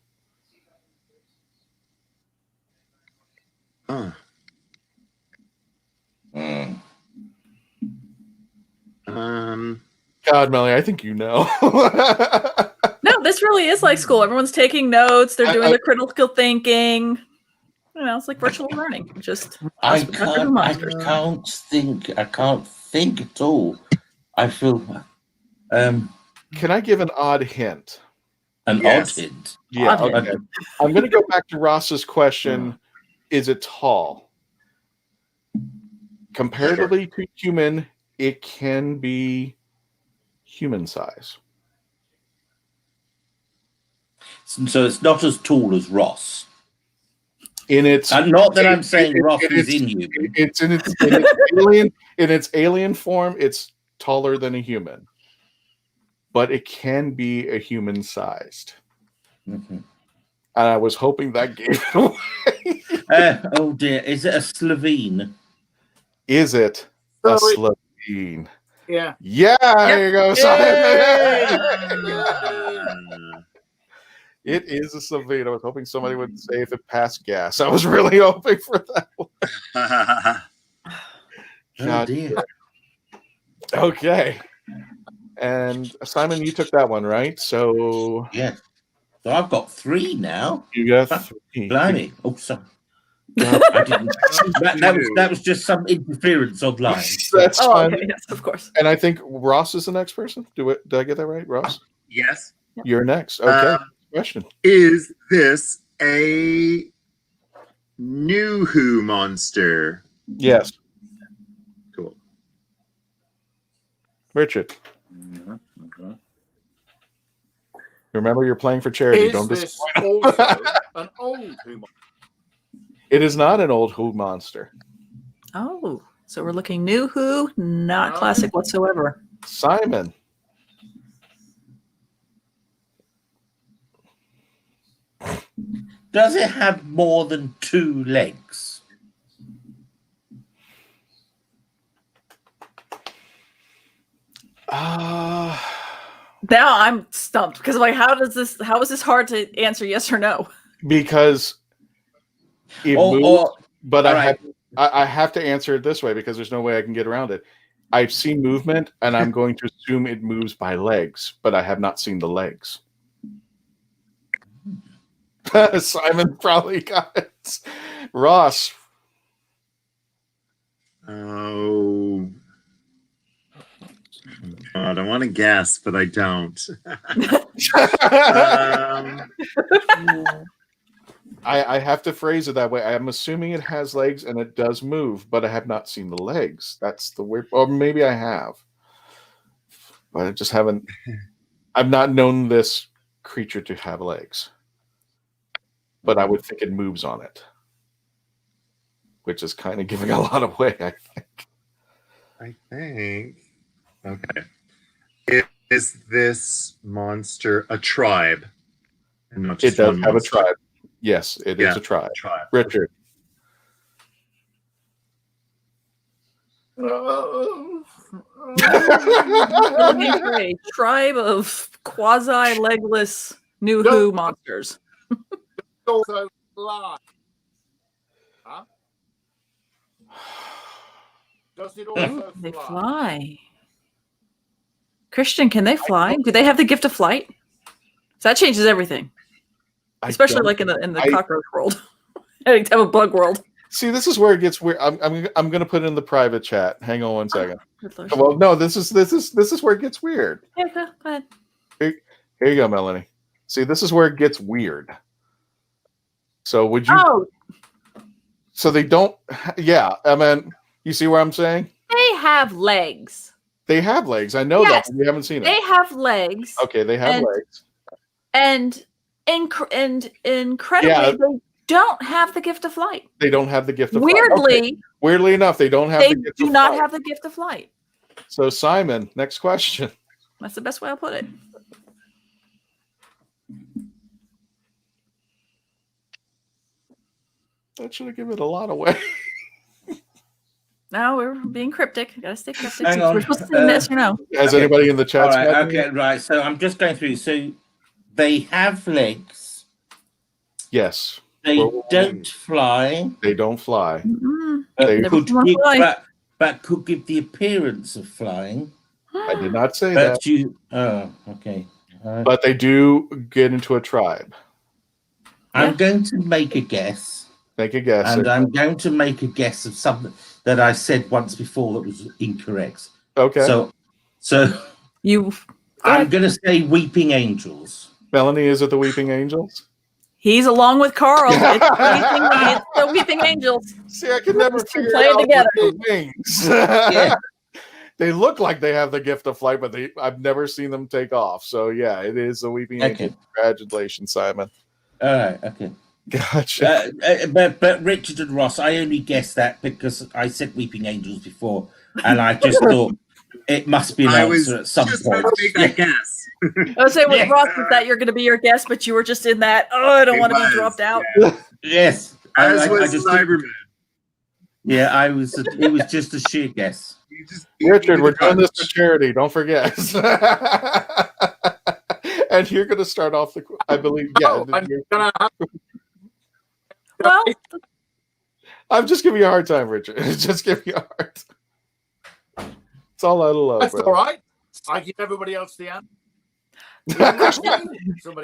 God, Melanie, I think you know. No, this really is like school. Everyone's taking notes. They're doing the critical thinking. You know, it's like virtual learning. Just I can't think at all. I feel. Can I give an odd hint? Odd hint. Yeah. Odd Okay. hint. I'm going to go back to Ross's question. Is it tall? Comparatively to human, it can be human size. So it's not as tall as Ross. In its, and not that I'm saying Ross is in you. It's in its alien form. It's taller than a human, but it can be a human sized. Mm-hmm. And I was hoping that gave it away. Oh dear! Is it a Slovene? Is it a Slovene? Yeah. Yeah, there you go, Simon. It is a Slovene. I was hoping somebody would say if it passed gas. I was really hoping for that one. Oh dear. Okay. And Simon, you took that one, right? So yeah. So I've got 3 now. You got 3. Blimey. Oh, sorry. No. I didn't. That was just some interference online. That's fine. Okay, yes, of course. And I think Ross is the next person. Did I get that right, Ross? Yes. You're next. Okay. Question. Is this a new Who monster? Yes. Cool. Richard. Remember, you're playing for charity. Is Don't this disappoint. also an old Who monster? It is not an old Who monster. Oh, so we're looking new Who, not classic whatsoever. Simon. Does it have more than 2 legs? Now I'm stumped because I'm like, how is this hard to answer yes or no? Because it moves, but I have to answer it this way because there's no way I can get around it. I've seen movement, and I'm going to assume it moves by legs, but I have not seen the legs. Simon probably got it. Ross. Oh. God, I want to guess, but I don't. I have to phrase it that way. I'm assuming it has legs and it does move, but I have not seen the legs. That's the weird. Or maybe I have, but I just haven't. I've not known this creature to have legs, but I would think it moves on it, which is kind of giving a lot away, I think. I think. Okay. Is this monster a tribe? And not It just does one have a monster? tribe. Yes, it is a tribe. Richard. Looking for a tribe of quasi-legless new Who monsters. Also fly. Huh? Does it also They fly? fly. Christian, can they fly? Do they have the gift of flight? So that changes everything, especially like in the cockroach world, any type of bug world. See, this is where it gets weird. I'm going to put it in the private chat. Hang on one second. Well, no, this is where it gets weird. Yeah, go ahead. Here you go, Melanie. See, this is where it gets weird. So would you? Oh, so they don't. Yeah, I mean, you see what I'm saying? they have legs. They have legs. I know Yes, that. We haven't seen it. They have legs. Okay, they have legs. And incredibly, Yeah. they don't have the gift of flight. They don't have the gift of Weirdly, flight. Okay. Weirdly enough, they don't have they the gift do of not flight. have the gift of flight. So Simon, next question. That's the best way I'll put it. That should have given it a lot away. Now we're being cryptic. Gotta stay cryptic. Hang on. We're supposed to say yes or no. Has anybody in the chat? All right, okay, right. So I'm just going through. So they have legs. Yes. They don't fly. They don't fly. But They could don't give, fly. but could give the appearance of flying. I did not say But that. you. Oh, okay. But they do get into a tribe. I'm going to make a guess. Make a guess. And I'm going to make a guess of something that I said once before that was incorrect. Okay. So I'm going to say Weeping Angels. Melanie, is it the Weeping Angels? He's along with Carl. It's the Weeping Angels. See, I can never figure play it out together. with their wings. Yeah. They look like they have the gift of flight, but I've never seen them take off. So yeah, it is the Weeping Angels. Congratulations, Simon. All right. Okay. Gotcha. But Richard and Ross, I only guessed that because I said Weeping Angels before, and I just thought it must be an answer at some point. Make that guess. I would say with Ross was that you're going to be your guest, but you were just in that. Oh, I don't want to be dropped out. Yes, As I was just Cyberman. Yeah, I was. It was just a sheer guess. Richard, we're doing this for charity. Don't forget. And you're going to start off the. I believe. Yeah. Well, I'm just giving you a hard time, Richard. Just giving you a hard time. It's all out of love. That's bro. all right. I give everybody else the answer.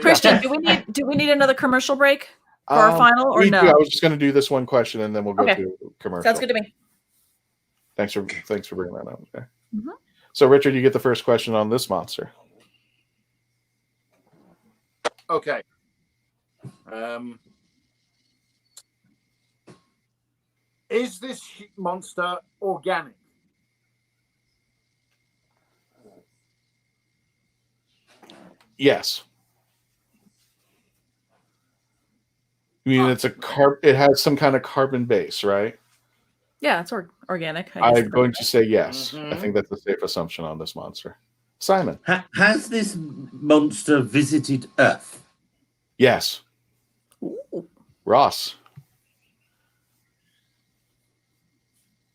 Christian, do we need another commercial break for our final or no? I was just going to do this one question and then we'll go to commercial. Sounds good to me. Thanks for bringing that up. Okay. Mm-hmm. So, Richard, you get the first question on this monster. Okay. Is this monster organic? Yes. I mean, it has some kind of carbon base, right? Yeah, it's organic. I'm going to say yes. Mm-hmm. I think that's a safe assumption on this monster. Simon. Has this monster visited Earth? Yes. Ooh. Ross.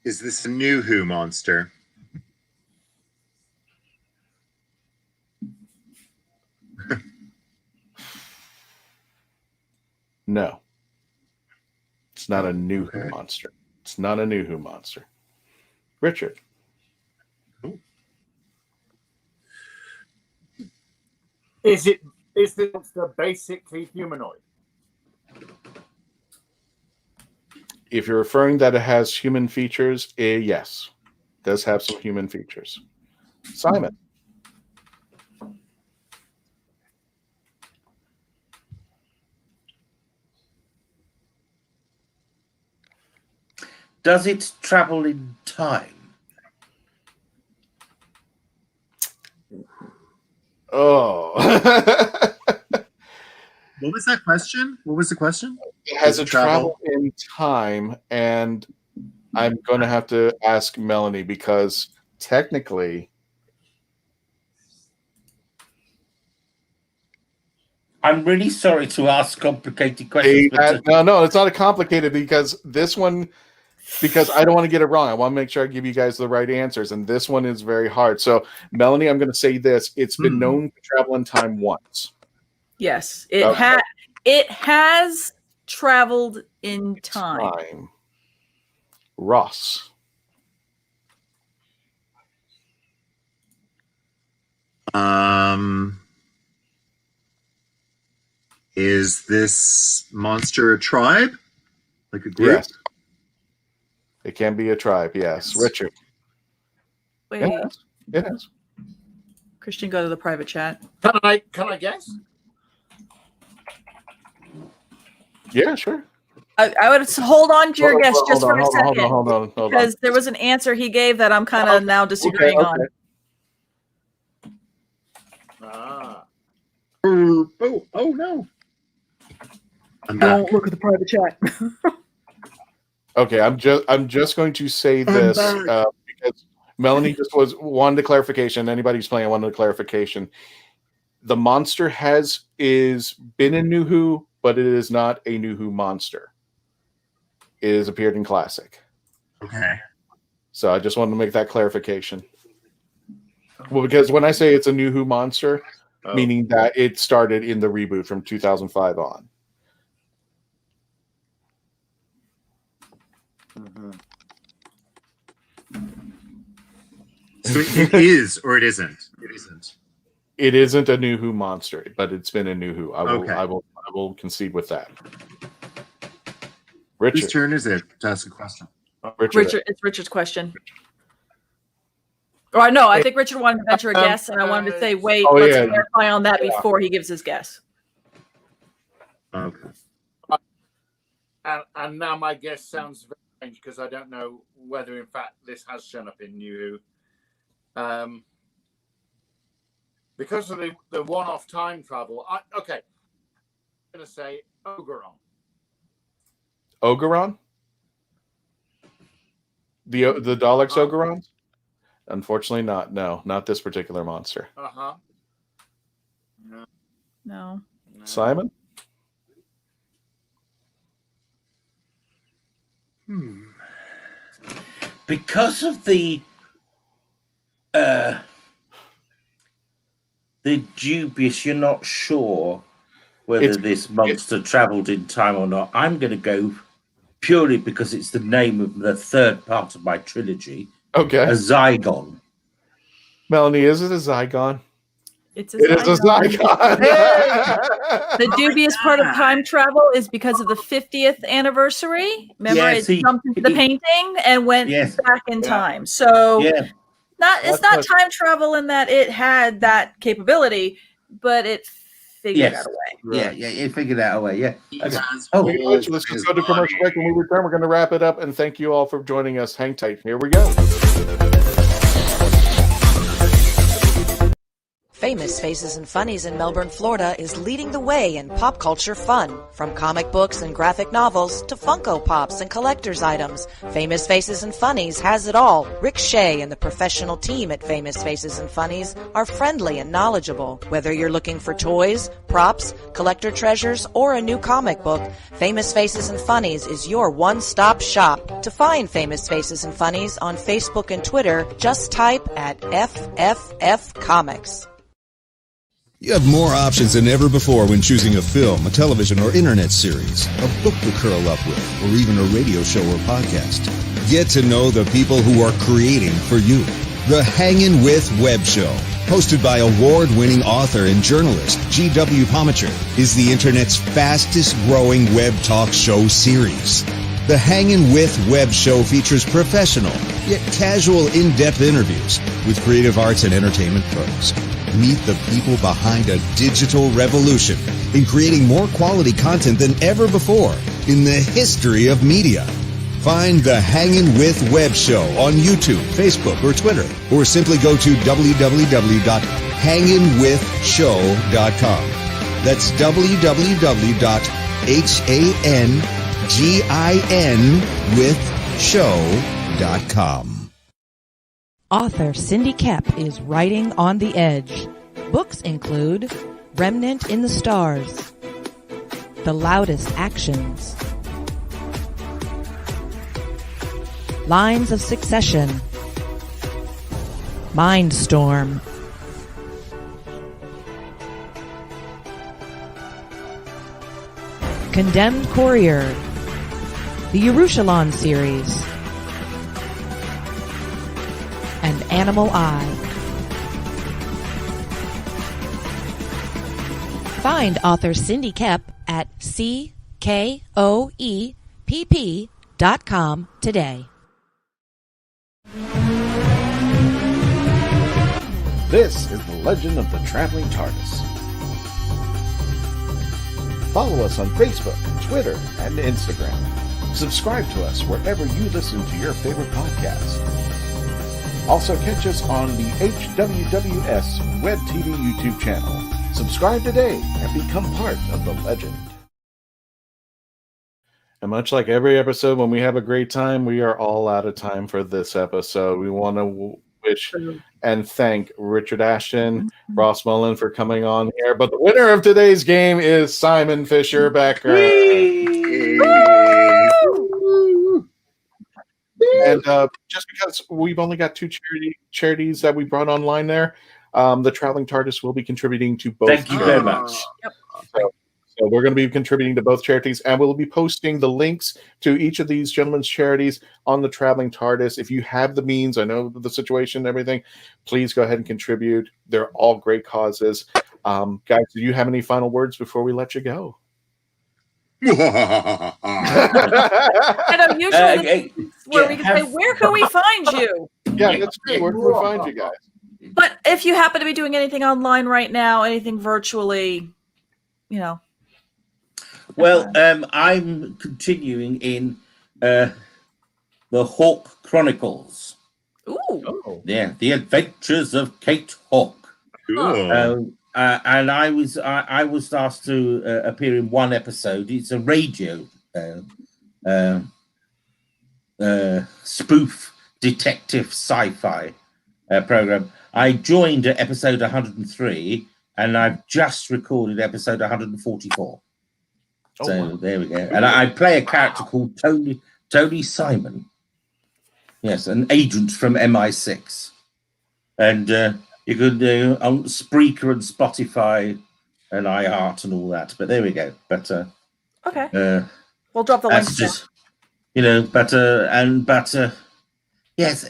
Is this a new Who monster? No. It's not a new Who monster. It's not a new Who monster. Richard. Is the monster basically humanoid? If you're referring that it has human features, yes. It does have some human features. Simon. Does it travel in time? Oh. What was that question? What was the question? It has a travel in time, and I'm going to have to ask Melanie because technically... I'm really sorry to ask complicated questions. No, it's not a complicated because this one... Because I don't want to get it wrong. I want to make sure I give you guys the right answers. And this one is very hard. So, Melanie, I'm going to say this. It's been known to travel in time once. Yes. It has traveled in time. Ross. Is this monster a tribe? Like a group? Yes. It can be a tribe, yes. Richard. Wait. It is. Christian, go to the private chat. Can I guess? Yeah, sure. I would hold on to your guess just for a second. Hold on. Because there was an answer he gave that I'm kind of now disagreeing on. Oh no. Don't look at the private chat. Okay, I'm just going to say this because Melanie just wanted a clarification. Anybody who's playing, I wanted a clarification. The monster is been in New Who, but it is not a New Who monster. It has appeared in Classic. Okay. So I just wanted to make that clarification. Well, because when I say it's a New Who monster, meaning that it started in the reboot from 2005 on. So it is or it isn't? It isn't. It isn't a New Who monster, but it's been a New Who. I will concede with that. Richard. Whose turn is it to ask a question? Richard, it's Richard's question. Or no, I think Richard wanted to venture a guess, and I wanted to say, wait, let's clarify on that before he gives his guess. Okay. And now my guess sounds very strange because I don't know whether, in fact, this has shown up in New Who. Because of the one-off time travel. I'm going to say Ogeron. Ogeron? The Daleks Ogerons? Unfortunately not. No, not this particular monster. No. Simon? Because of the dubious, you're not sure whether this monster traveled in time or not. I'm going to go purely because it's the name of the third part of my trilogy. Okay. A Zygon. Melanie, is it a Zygon? It is a Zygon. The dubious part of time travel is because of the 50th anniversary. Remember, it jumped into the painting and went back in time. So it's not time travel in that it had that capability, but it figured out a way. Yeah, it figured out a way. Yeah. Okay. Let's just go to commercial break. When we return, we're going to wrap it up. And thank you all for joining us. Hang tight. Here we go. Famous Faces and Funnies in Melbourne, Florida is leading the way in pop culture fun. From comic books and graphic novels to Funko Pops and collector's items, Famous Faces and Funnies has it all. Rick Shea and the professional team at Famous Faces and Funnies are friendly and knowledgeable. Whether you're looking for toys, props, collector treasures, or a new comic book, Famous Faces and Funnies is your one-stop shop. To find Famous Faces and Funnies on Facebook and Twitter, just type at FFF Comics. You have more options than ever before when choosing a film, a television or internet series, a book to curl up with, or even a radio show or podcast. Get to know the people who are creating for you. The Hangin' With Web Show, hosted by award-winning author and journalist G.W. Pomacher, is the internet's fastest-growing web talk show series. The Hangin' With Web Show features professional, yet casual, in-depth interviews with creative arts and entertainment pros. Meet the people behind a digital revolution in creating more quality content than ever before in the history of media. Find the Hangin' With Web Show on YouTube, Facebook, or Twitter, or simply go to www.hanginwithshow.com. That's www.hanginwithshow.com. Author Cindy Kep is writing on the edge. Books include Remnant in the Stars, The Loudest Actions, Lines of Succession, Mindstorm, Condemned Courier, the Yerushalayim series, and Animal Eye. Find author Cindy Kep at CKOEPP.com today. This is the legend of the Traveling TARDIS. Follow us on Facebook, Twitter, and Instagram. Subscribe to us wherever you listen to your favorite podcast. Also catch us on the HWWS Web TV YouTube channel. Subscribe today and become part of the legend. And much like every episode, when we have a great time, we are all out of time for this episode. We want to wish and thank Richard Ashton, Ross Mullan for coming on here. But the winner of today's game is Simon Fisher-Becker. And just because we've only got two charities that we brought online there, the Traveling TARDIS will be contributing to both. Thank you very much. Yep. So we're going to be contributing to both charities, and we'll be posting the links to each of these gentlemen's charities on the Traveling TARDIS. If you have the means, I know the situation and everything, please go ahead and contribute. They're all great causes. Guys, do you have any final words before we let you go? I know usually where we can say, where can we find you? Yeah, that's true. Where can we find you guys? But if you happen to be doing anything online right now, anything virtually, you know. Well, I'm continuing in the Hawk Chronicles. Ooh. Yeah, The Adventures of Kate Hawk. Cool. And I was asked to appear in one episode. It's a radio spoof detective sci-fi program. I joined at episode 103, and I've just recorded episode 144. So there we go. And I play a character called Tony Simon. Yes, an agent from MI6. And you could do on Spreaker and Spotify and iHeart and all that. But there we go. But okay. We'll drop the that's links. just, yes.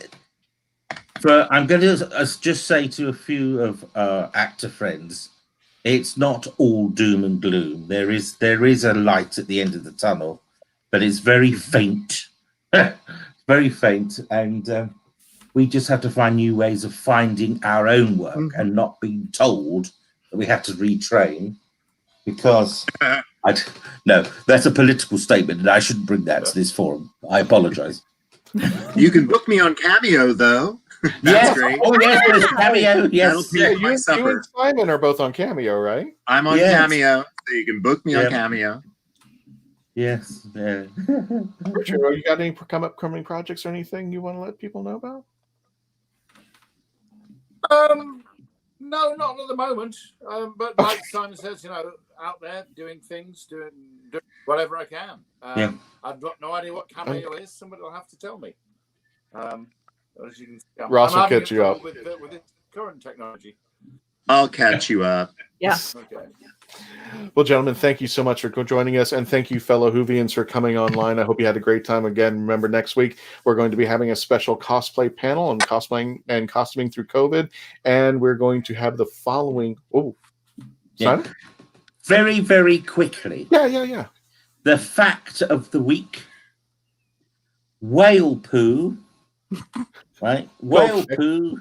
I'm going to just say to a few of our actor friends, it's not all doom and gloom. There is a light at the end of the tunnel, but it's very faint, very faint, and we just have to find new ways of finding our own work and not being told that we have to retrain. Because no, that's a political statement, and I shouldn't bring that to this forum. I apologize. You can book me on Cameo, though. That's great. Oh, yes, there's Cameo. Yes. That'll pay my You supper. and Simon are both on Cameo, right? I'm on Cameo, so you can book me on Cameo. Yes. Yeah. Richard, you got any upcoming projects or anything you want to let people know about? No, not at the moment. But like Simon says, out there doing things, doing whatever I can. I've got no idea what Cameo is. Somebody will have to tell me. As you can see, Ross will catch you up with this current technology. I'll catch you up. Yeah. Okay. Well, gentlemen, thank you so much for joining us, and thank you, fellow Whovians, for coming online. I hope you had a great time. Again, remember, next week we're going to be having a special cosplay panel on cosplaying and costuming through COVID, and we're going to have the following. Simon? Very, very quickly. Yeah. The fact of the week: whale poo. Right, whale poo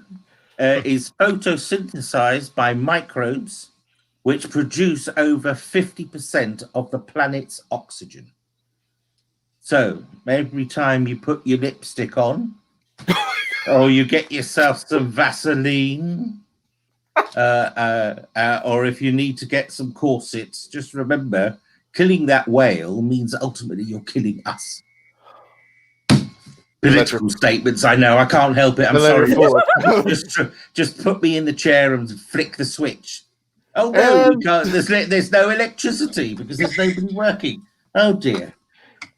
is photosynthesized by microbes, which produce over 50% of the planet's oxygen. So every time you put your lipstick on, or you get yourself some Vaseline, or if you need to get some corsets, just remember, killing that whale means ultimately you're killing us. Political statements, I know. I can't help it. I'm sorry. just put me in the chair and flick the switch. Oh no, we can't. There's no electricity because there's nobody working. Oh dear.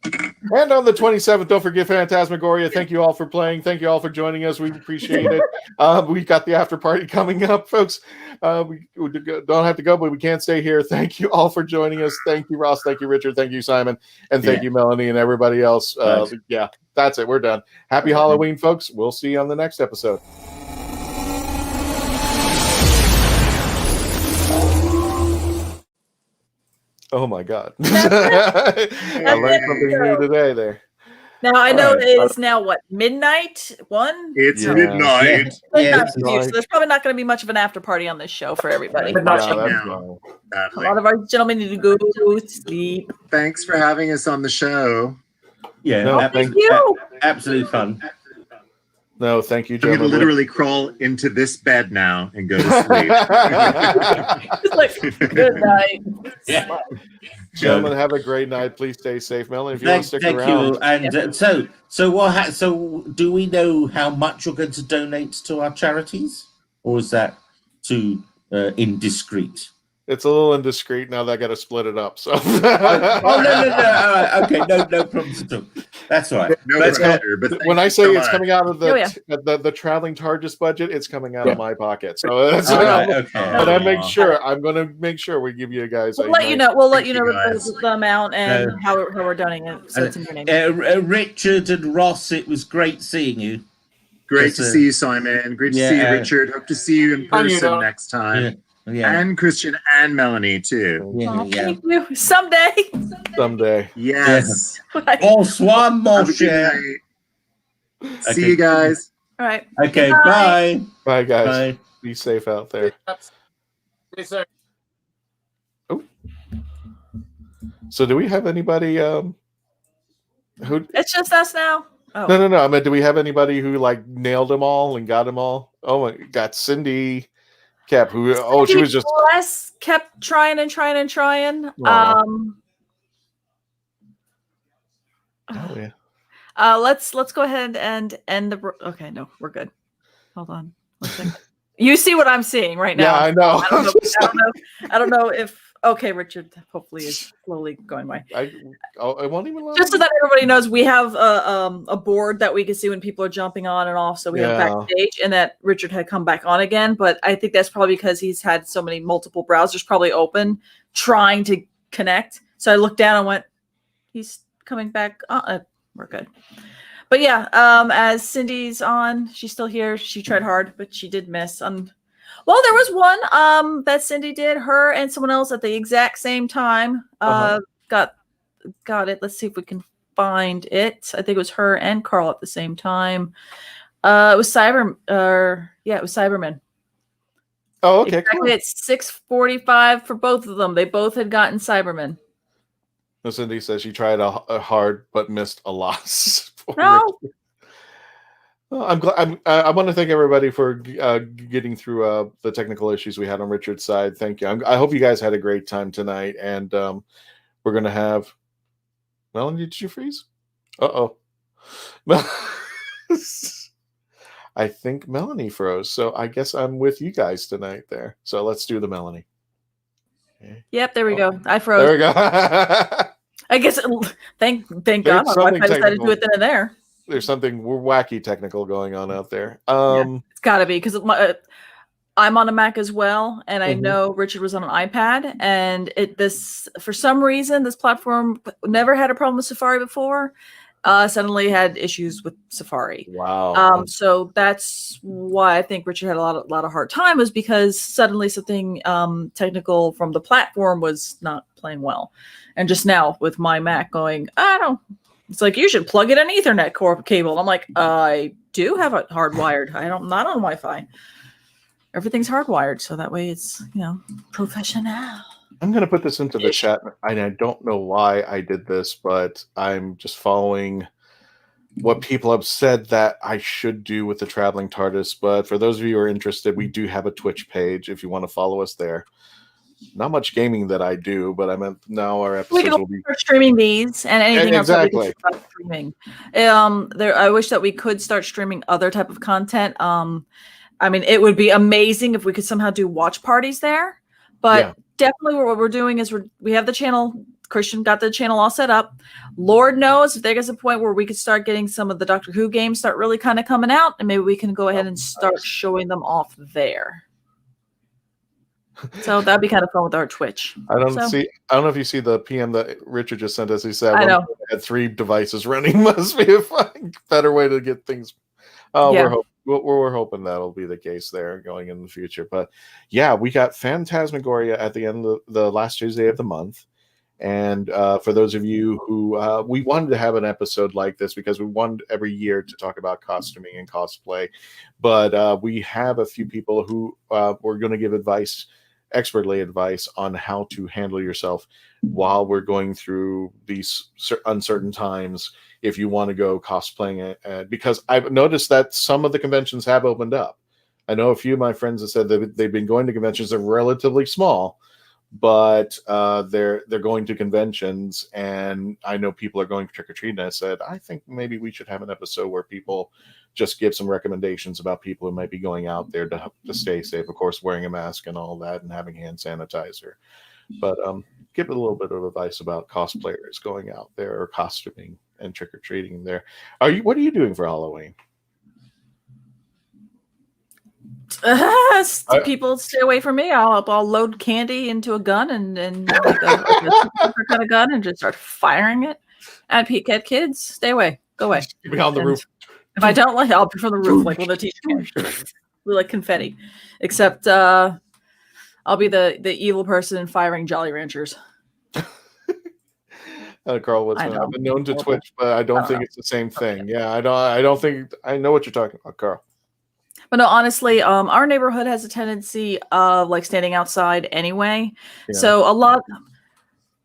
And on the 27th, don't forget Phantasmagoria. Thank you all for playing. Thank you all for joining us. We appreciate it. We've got the after party coming up, folks. We don't have to go, but we can't stay here. Thank you all for joining us. Thank you, Ross. Thank you, Richard. Thank you, Simon. And thank you, Melanie, and everybody else. Yeah, that's it. We're done. Happy Halloween, folks. We'll see you on the next episode. Oh my God. I learned something new today there. Now I know it's now midnight? 1? It's midnight. So there's probably not going to be much of an after party on this show for everybody. A lot of our gentlemen need to go to sleep. Thanks for having us on the show. Yeah, thank you. Absolute fun. No, thank you, I'm going to gentlemen. literally crawl into this bed now and go to sleep. It's like, good night. Yeah. Gentlemen, have a great night. Please stay safe. Melanie, if you want to stick around. You. And so do we know how much you're going to donate to our charities? Or is that too indiscreet? It's a little indiscreet now that I got to split it up. So. No. Okay, no problems at all. That's all right. When I say it's coming out of the Traveling TARDIS budget, it's coming out of my pocket. So that's but I'm going to make sure we give you guys. We'll let you know the amount and how we're doing it. So it's in your name. Richard and Ross, it was great seeing you. Great to see you, Simon. Great to see you, Richard. Hope to see you in person next time. Yeah. And Christian and Melanie too. Thank you. Someday. Yes. Bonsoir, mon cher. See you guys. All right. Okay. Bye. Bye, guys. Bye. Be safe out there. Yes, Oh. So, do we have anybody? Who? It's just us now. Oh. No. I mean, do we have anybody who nailed them all and got them all? Oh, my got Cindy. Kept who? Oh, she was just kept trying. Oh yeah. Let's go ahead and end the. Okay, no, we're good. Hold on. You see what I'm seeing right now? Yeah, I know. I don't know if. Okay, Richard. Hopefully, is slowly going by. I won't even. Just so that everybody knows, we have a board that we can see when people are jumping on and off. So we have backstage, and that Richard had come back on again. But I think that's probably because he's had so many multiple browsers probably open, trying to connect. So I looked down and went, "He's coming back." We're good. But yeah, as Cindy's on, she's still here. She tried hard, but she did miss. Well, there was one that Cindy did, her and someone else at the exact same time. Got it. Let's see if we can find it. I think it was her and Carl at the same time. It was Cyberman. Oh, okay, exactly cool. At 6:45 for both of them. They both had gotten Cyberman. Cindy says she tried a hard but missed a loss. No. Well, I'm glad. I want to thank everybody for getting through the technical issues we had on Richard's side. Thank you. I hope you guys had a great time tonight, and we're gonna have. Melanie, did you freeze? Uh-oh. I think Melanie froze, so I guess I'm with you guys tonight there. So let's do the Melanie. Okay. Yep, there we go. I froze. There we go. I guess thank God my Wi-Fi decided to do it then and there. There's something wacky technical going on out there. It's got to be because I'm on a Mac as well, and I know Richard was on an iPad, and for some reason this platform never had a problem with Safari before. Suddenly had issues with Safari. Wow. So that's why I think Richard had a lot of hard time, was because suddenly something technical from the platform was not playing well. And just now with my Mac going, it's like, you should plug in an Ethernet core cable. I'm like, I do have it hardwired. I'm not on Wi-Fi. Everything's hardwired, so that way it's professional. I'm going to put this into the chat, and I don't know why I did this, but I'm just following what people have said that I should do with the Traveling TARDIS. But for those of you who are interested, we do have a Twitch page if you want to follow us there. Not much gaming that I do, but I meant now our episodes will be streaming these and anything else that we exactly. can start streaming. I wish that we could start streaming other type of content. I mean, it would be amazing if we could somehow do watch parties there, but definitely what we're doing is we have the channel. Christian got the channel all set up. Lord knows if there gets a point where we could start getting some of the Doctor Who games start really kind of coming out, and maybe we can go ahead and start showing them off there. So that'd be kind of fun with our Twitch. I don't know if you see the PM that Richard just sent us. He said, I know. Had 3 devices running. Must be a better way to get things. We're hoping that'll be the case there going in the future. But yeah, we got Phantasmagoria at the end of the last Tuesday of the month. And for those of you who we wanted to have an episode like this because we wanted every year to talk about costuming and cosplay. But we have a few people who were going to give expertly advice on how to handle yourself while we're going through these uncertain times if you want to go cosplaying because I've noticed that some of the conventions have opened up. I know a few of my friends have said that they've been going to conventions that are relatively small, but they're going to conventions, and I know people are going trick-or-treating. I said, I think maybe we should have an episode where people just give some recommendations about people who might be going out there to stay safe, of course, wearing a mask and all that and having hand sanitizer. But give a little bit of advice about cosplayers going out there or costuming and trick-or-treating there. What are you doing for Halloween? People stay away from me. I'll load candy into a gun and like a kind of gun and just start firing it at kids. Stay away. Go away. Be on the roof. If I don't I'll be from the roof like with a t-shirt, like confetti. Except I'll be the evil person firing Jolly Ranchers. Carl, I've been known to Twitch, but I don't think it's the same thing. Yeah, I don't think I know what you're talking about, Carl. But no, honestly, our neighborhood has a tendency of like standing outside anyway. Yeah. So a lot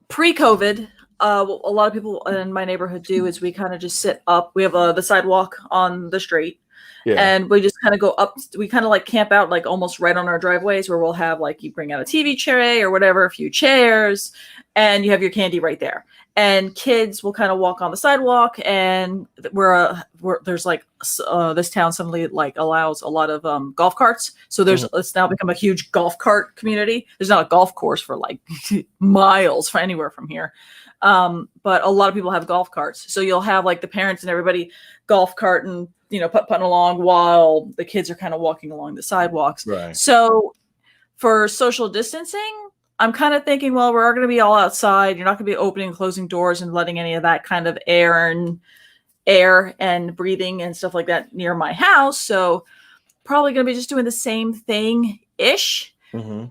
pre-COVID, a lot of people in my neighborhood do is we kind of just sit up. We have the sidewalk on the street. Yeah. And we just kind of go up. We kind of like camp out like almost right on our driveways where we'll have like you bring out a TV tray or whatever, a few chairs, and you have your candy right there. And kids will kind of walk on the sidewalk, and we're there's like this town suddenly like allows a lot of golf carts. So it's now become a huge golf cart community. There's not a golf course for like miles for anywhere from here. But a lot of people have golf carts. So you'll have like the parents and everybody golf cart and putting along while the kids are kind of walking along the sidewalks. Right. So for social distancing, I'm kind of thinking, well, we're going to be all outside. You're not going to be opening and closing doors and letting any of that kind of air and air and breathing and stuff like that near my house. So probably going to be just doing the same thing-ish.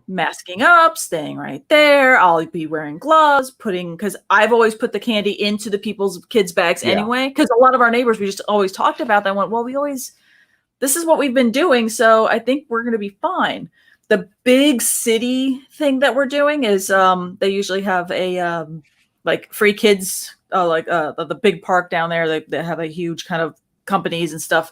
Masking up, staying right there. I'll be wearing gloves, because I've always put the candy into the kids' bags anyway. Because a lot of our neighbors, we just always talked about that. Went, well, this is what we've been doing, so I think we're going to be fine. The big city thing that we're doing is they usually have a like free kids, the big park down there. They have a huge kind of companies and stuff.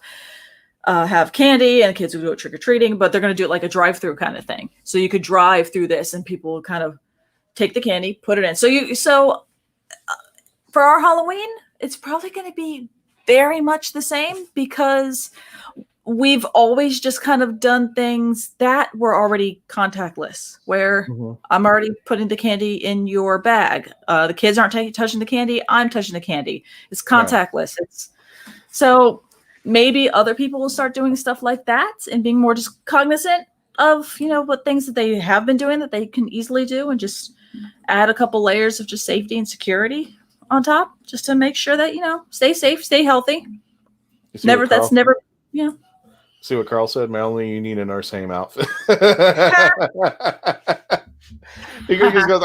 Have candy and kids will do it trick-or-treating, but they're going to do it like a drive-through kind of thing. So you could drive through this and people will kind of take the candy, put it in. So for our Halloween, it's probably going to be very much the same because we've always just kind of done things that were already contactless, where I'm already putting the candy in your bag. The kids aren't touching the candy. I'm touching the candy. It's contactless. So maybe other people will start doing stuff like that and being more just cognizant of, what things that they have been doing that they can easily do and just add a couple layers of just safety and security on top just to make sure that, stay safe, stay healthy. See what Carl said? My only union in our same outfit. He just goes,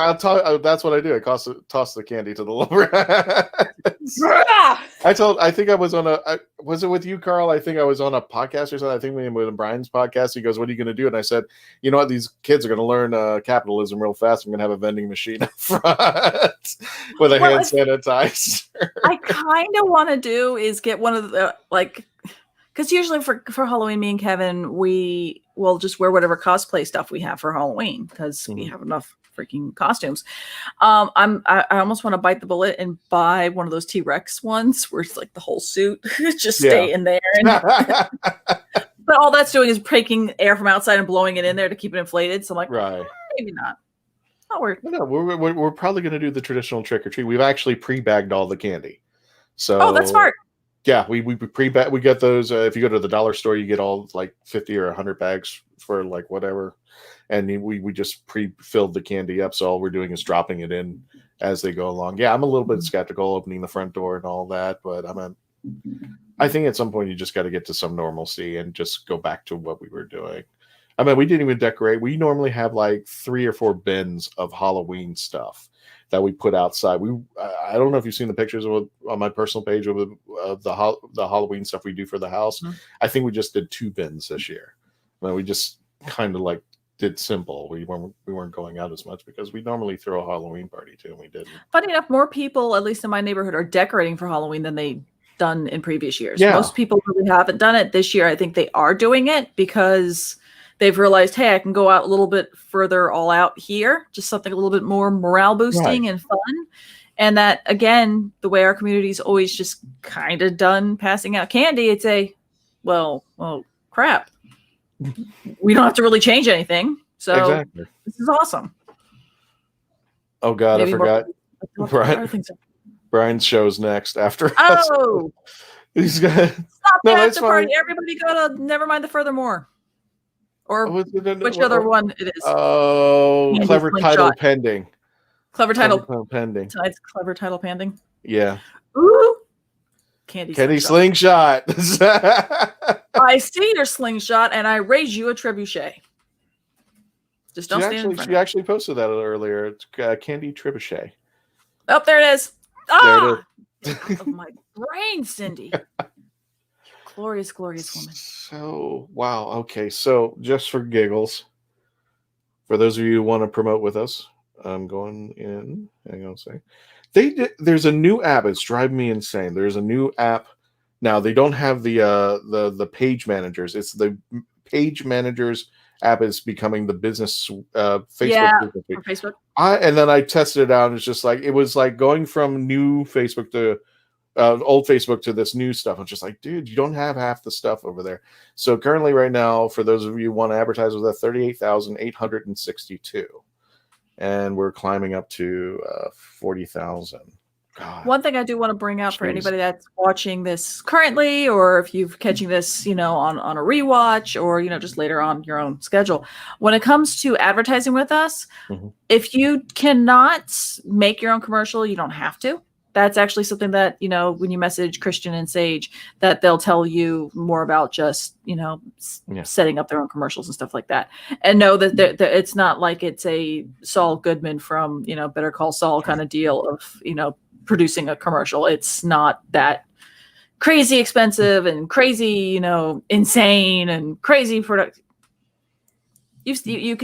that's what I do. I toss the candy to the lower. I think I was on was it with you, Carl? I think I was on a podcast or something. I think we were on Brian's podcast. He goes, what are you going to do? And I said, you know what? These kids are going to learn capitalism real fast. I'm going to have a vending machine up front with a hand sanitizer. I kind of want to do is get one of the, because usually for Halloween, me and Kevin, we will just wear whatever cosplay stuff we have for Halloween because we have enough freaking costumes. I almost want to bite the bullet and buy one of those T-Rex ones where it's like the whole suit just stay in there. But all that's doing is taking air from outside and blowing it in there to keep it inflated. So I'm like, maybe not. Not worth it. No, we're probably going to do the traditional trick or treat. We've actually pre-bagged all the candy. So that's smart. Yeah, we pre-bag. We get those. If you go to the dollar store, you get all like 50 or 100 bags for like whatever, and we just pre-filled the candy up. So all we're doing is dropping it in as they go along. Yeah, I'm a little bit skeptical opening the front door and all that, but I think at some point you just got to get to some normalcy and just go back to what we were doing. We didn't even decorate. We normally have like 3 or 4 bins of Halloween stuff that we put outside. I don't know if you've seen the pictures on my personal page of the Halloween stuff we do for the house. I think we just did 2 bins this year. We just kind of like did simple. We weren't going out as much because we normally throw a Halloween party too, and we didn't. Funny enough, more people, at least in my neighborhood, are decorating for Halloween than they done in previous years. Yeah. Most people really haven't done it this year. I think they are doing it because they've realized, hey, I can go out a little bit further all out here, just something a little bit more morale boosting and fun. And that, again, the way our community's always just kind of done passing out candy, it's well, crap. We don't have to really change anything. So This is awesome. Oh, God, maybe I forgot. Brian's show's next after us. He's got stop the after party. Everybody go to Nevermind the Furthermore. Or which other one it is. Oh, Candy Clever Title Pending. Clever Title Pending. Tonight's Clever Title Pending. Yeah. Ooh. Candy Slingshot. I see your slingshot and I raise you a trebuchet. Just don't stand in front. She actually posted that earlier. It's Candy Trebuchet. Oh, there it is. There it is. Out of my brain, Cindy. Glorious woman. So, wow. Okay. So, just for giggles, for those of you who want to promote with us, I'm going in. Hang on a second. There's a new app. It's driving me insane. There's a new app now. They don't have the page managers. It's the page managers app is becoming the business Facebook. Yeah, Facebook. And then I tested it out. And it's just like it was like going from new Facebook to old Facebook to this new stuff. I'm just like, dude, you don't have half the stuff over there. So currently, right now, for those of you who want to advertise with that, 38,862. And we're climbing up to 40,000. One thing I do want to bring out for anybody that's watching this currently, or if you're catching this, on a rewatch, or just later on your own schedule. When it comes to advertising with us, if you cannot make your own commercial, you don't have to. That's actually something that, when you message Christian and Sage, that they'll tell you more about just, setting up their own commercials and stuff like that. And know that it's not like it's a Saul Goodman from, Better Call Saul kind of deal of, producing a commercial. It's not that crazy expensive and crazy, insane and crazy product. You see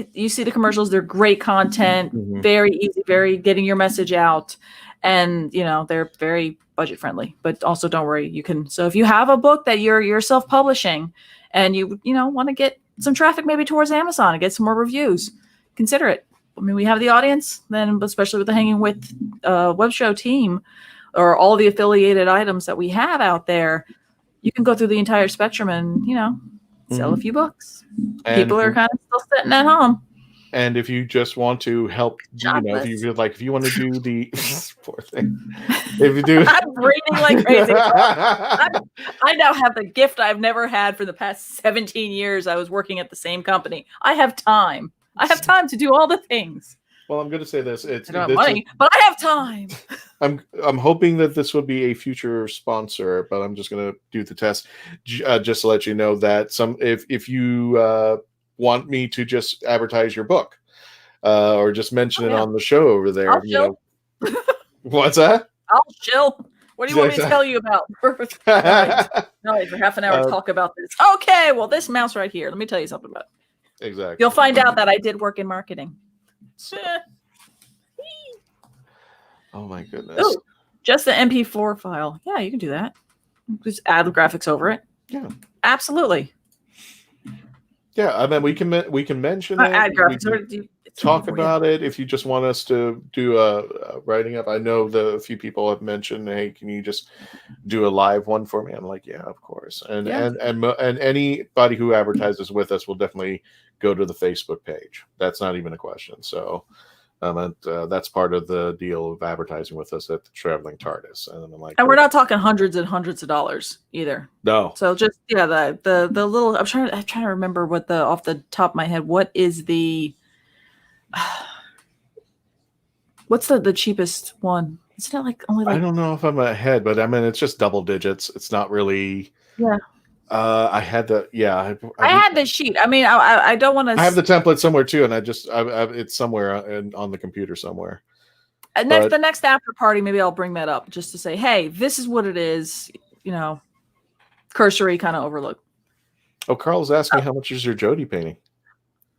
the commercials. They're great content, very easy, very getting your message out. And, they're very budget friendly, but also don't worry. You can, so if you have a book that you're self-publishing and you want to get some traffic maybe towards Amazon and get some more reviews, consider it. I mean, we have the audience, then especially with the Hanging With web show team or all the affiliated items that we have out there, you can go through the entire spectrum and, sell a few books. And people are kind of still sitting at home. And if you just want to help, if you want to do the poor thing, if you do, I'm reading like crazy. I now have the gift I've never had for the past 17 years. I was working at the same company. I have time. I have time to do all the things. Well, I'm going to say this. I don't have money, but I have time. I'm hoping that this would be a future sponsor, but I'm just going to do the test just to let you know that if you want me to just advertise your book or just mention it on the show over there. I'll chill. What's that? I'll chill. What do you want me to tell you about? No, for half an hour to talk about this. Okay, well, this mouse right here. Let me tell you something about it. Exactly. You'll find out that I did work in marketing. Oh my goodness. Ooh, just the MP4 file. Yeah, you can do that. Just add the graphics over it. Yeah. Absolutely. Yeah, I mean, we can mention it. Add graphics. Talk about it if you just want us to do a writing up. I know a few people have mentioned, hey, can you just do a live one for me? I'm like, yeah, of course. And anybody who advertises with us will definitely go to the Facebook page. That's not even a question. So that's part of the deal of advertising with us at the Traveling TARDIS. And I'm like, and we're not talking hundreds and hundreds of dollars either. No. So just the little. I'm trying to remember what off the top of my head. What is the what's the cheapest one? Isn't it like only like, I don't know if I'm ahead, but I mean it's just double digits. It's not really. Yeah. I had the I had the sheet. I mean, I don't want to. I have the template somewhere too, and it's somewhere on the computer somewhere. And the next after party, maybe I'll bring that up just to say, hey, this is what it is. Cursory kind of overlook. Oh, Carl's asking how much is your Jody painting?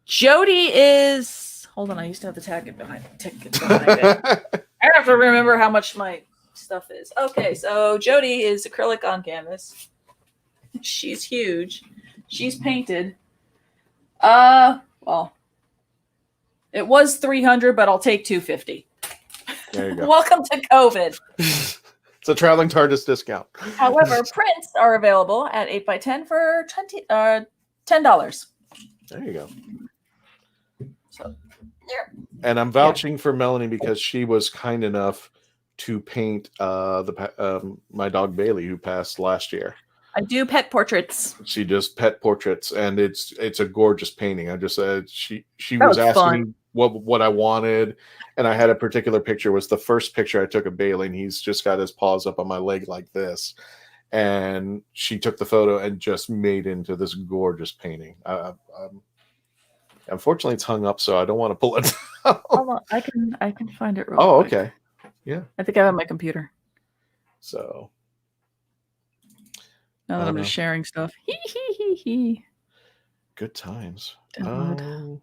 Jody is. Hold on, I used to have the tag behind it. I have to remember how much my stuff is. Okay, so Jody is acrylic on canvas. She's huge. She's painted. Well, it was $300, but I'll take $250. There you go. Welcome to COVID. It's a Traveling TARDIS discount. However, prints are available at 8x10 for $10. There you go. So, and I'm vouching for Melanie because she was kind enough to paint my dog Bailey, who passed last year. I do pet portraits. She does pet portraits, and it's a gorgeous painting. I just she was asking me what I wanted, and I had a particular picture. Was the first picture I took of Bailey, and he's just got his paws up on my leg like this, and she took the photo and just made into this gorgeous painting. Unfortunately, it's hung up, so I don't want to pull it down. Hold on, I can find it real quick. Okay. Yeah. I think I have my computer. So. Now that I'm just sharing stuff. Good times. Carl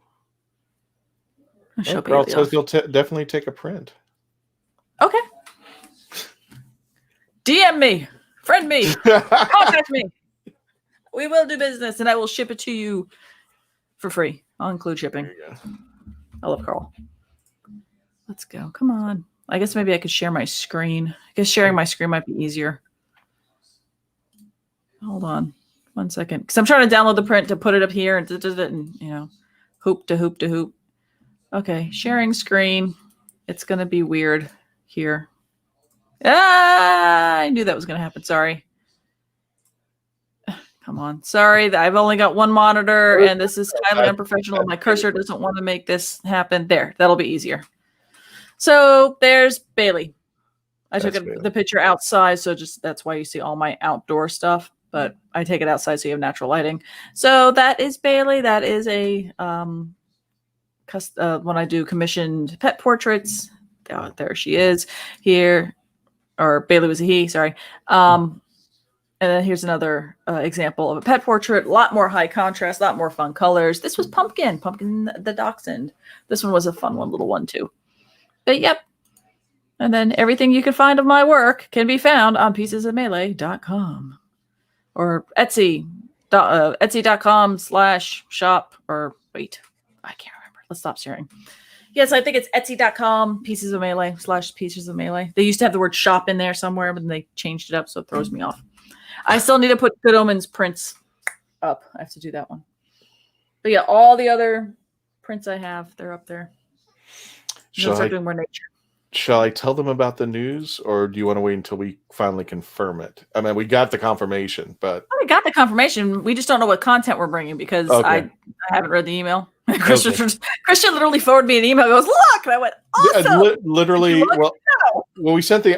says he'll definitely take a print. Okay. DM me. Friend me. Contact me. We will do business, and I will ship it to you for free. I'll include shipping. There you go. I love Carl. Let's go. Come on. I guess maybe I could share my screen. I guess sharing my screen might be easier. Hold on 1 second. Because I'm trying to download the print to put it up here and hoop to hoop to hoop. Okay. Sharing screen. It's going to be weird here. I knew that was going to happen. Sorry. Come on. Sorry. I've only got one monitor and this is highly unprofessional. My cursor doesn't want to make this happen. There. That'll be easier. So there's Bailey. I took the picture outside, so that's why you see all my outdoor stuff. But I take it outside so you have natural lighting. So that is Bailey. That is a when I do commissioned pet portraits. There she is here, or Bailey was a he. Sorry. And then here's another example of a pet portrait. A lot more high contrast, a lot more fun colors. This was Pumpkin the Dachshund. This one was a fun one, little one too. But yep. And then everything you can find of my work can be found on piecesofmelee.com or Etsy, etsy.com/shop, or wait, I can't remember. Let's stop sharing. Yes, I think it's etsy.com pieces of melee /pieces of melee. They used to have the word shop in there somewhere, but then they changed it up, so it throws me off. I still need to put Good Omens prints up. I have to do that one. But yeah, all the other prints I have, they're up there. Start doing more nature. Shall I tell them about the news, or do you want to wait until we finally confirm it? I mean, we got the confirmation, but... We got the confirmation. We just don't know what content we're bringing because I haven't read the email. Christian literally forwarded me an email. He goes, look! And I went, awesome! Literally,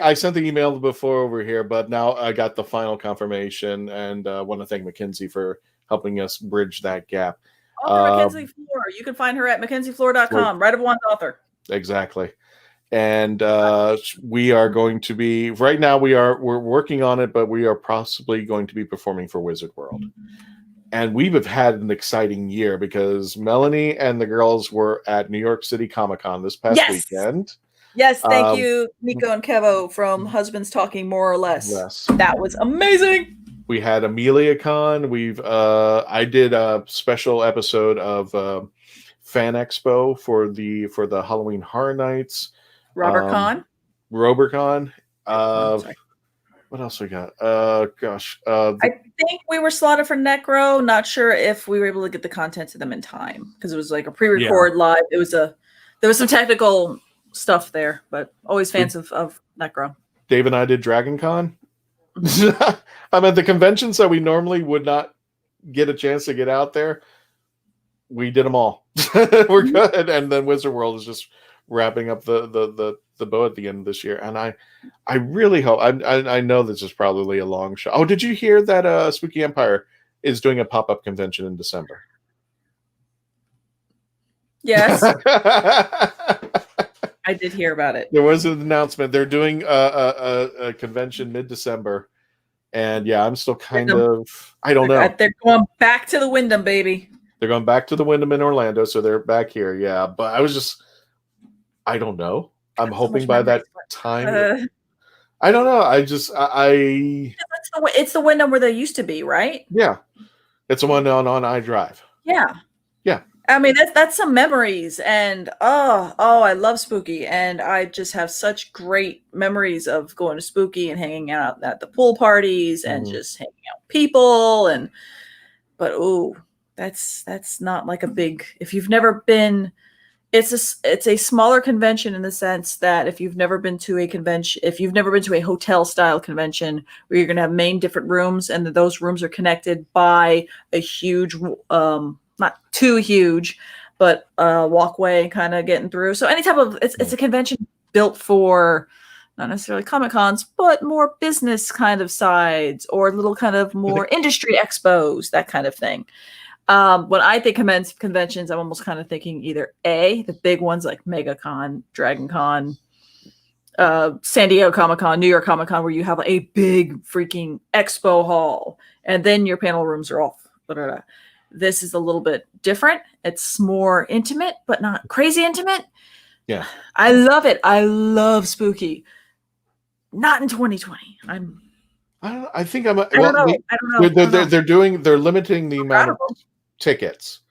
I sent the email before over here, but now I got the final confirmation, and I want to thank Mackenzie for helping us bridge that gap. Mackenzie Floor. You can find her at mackenziefloor.com. Right of one author. Exactly. And we are going to be right now. We're working on it, but we are possibly going to be performing for Wizard World. And we've had an exciting year because Melanie and the girls were at New York City Comic Con this past weekend. Yes, thank you, Nico and Kevo from Husbands Talking More or Less. Yes, that was amazing. We had Amelia Con. I did a special episode of Fan Expo for the Halloween Horror Nights. Robert Kahn. What else we got? I think we were slotted for Necro. Not sure if we were able to get the content to them in time because it was like a pre-record live. There was some technical stuff there, but always fans of Necro. Dave and I did Dragon Con. I'm at the conventions that we normally would not get a chance to get out there. We did them all. We're good. And then Wizard World is just wrapping up the bow at the end of this year, and I really hope. I know this is probably a long shot. Oh, did you hear that Spooky Empire is doing a pop-up convention in December? Yes. I did hear about it. There was an announcement. They're doing a convention mid-December, and yeah, I'm still kind of. I don't know. They're going back to the Wyndham, baby. They're going back to the Wyndham in Orlando, so they're back here. Yeah, but I don't know. I'm hoping by that time. I don't know. It's the Wyndham where they used to be, right? Yeah, it's the one on iDrive. Yeah. Yeah. I mean, that's some memories, and I love Spooky, and I just have such great memories of going to Spooky and hanging out at the pool parties and just hanging out with people, but that's not like a big. If you've never been, it's a smaller convention in the sense that if you've never been to a convention, if you've never been to a hotel style convention where you're going to have main different rooms and those rooms are connected by a huge, not too huge, but walkway kind of getting through. So any type of, it's a convention built for not necessarily Comic Cons, but more business kind of sides or little kind of more industry expos, that kind of thing. When I think conventions, I'm almost kind of thinking either the big ones like MegaCon, Dragon Con, San Diego Comic Con, New York Comic Con, where you have a big freaking expo hall, and then your panel rooms are off. This is a little bit different. It's more intimate, but not crazy intimate. Yeah, I love it. I love Spooky. Not in 2020. I think I'm. I don't know. They're limiting the amount of tickets.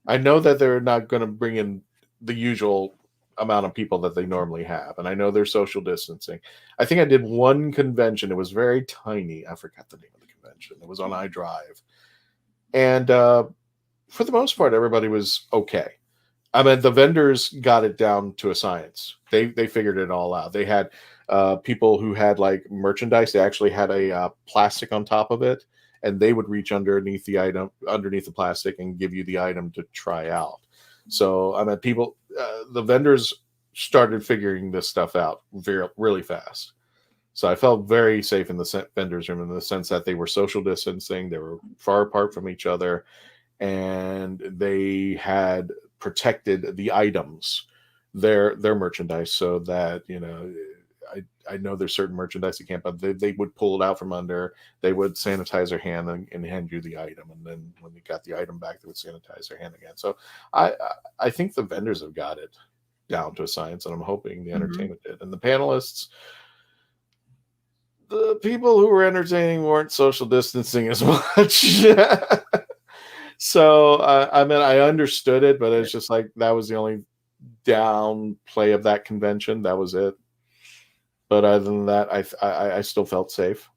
I know that they're not going to bring in the usual amount of people that they normally have, and I know they're social distancing. I think I did one convention. It was very tiny. I forgot the name of the convention. It was on iDrive, and for the most part, everybody was okay. I mean, the vendors got it down to a science. They figured it all out. They had people who had like merchandise. They actually had a plastic on top of it, and they would reach underneath the plastic and give you the item to try out. So I mean, the vendors started figuring this stuff out really fast. So I felt very safe in the vendors room in the sense that they were social distancing, they were far apart from each other, and they had protected the items, their merchandise, so that, you know, I know there's certain merchandise you can't, but they would pull it out from under, they would sanitize their hand and hand you the item, and then when you got the item back, they would sanitize their hand again. So I think the vendors have got it down to a science, and I'm hoping the entertainment did. And the panelists, the people who were entertaining weren't social distancing as much. So I mean, I understood it, but it's just like that was the only downplay of that convention. That was it. But other than that, I still felt safe.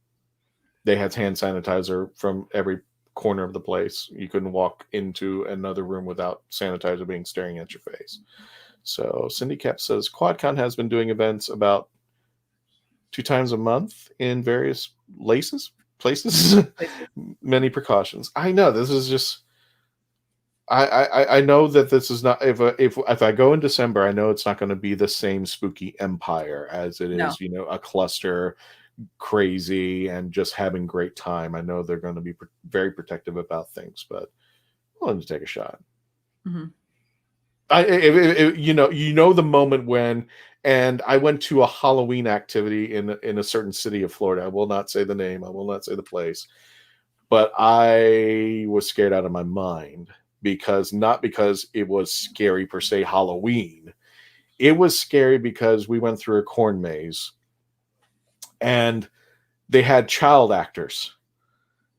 They had hand sanitizer from every corner of the place. You couldn't walk into another room without sanitizer being staring at your face. So Cindy Kep says QuadCon has been doing events about 2 times a month in various places. Many precautions. I know this is just. I know that this is not, if I go in December, I know it's not going to be the same spooky empire as it is, you know, a cluster, crazy, and just having great time. I know they're going to be very protective about things, but I'm willing to take a shot. You know the moment when, and I went to a Halloween activity in a certain city of Florida. I will not say the name. I will not say the place, but I was scared out of my mind. Not because it was scary per se Halloween. It was scary because we went through a corn maze and they had child actors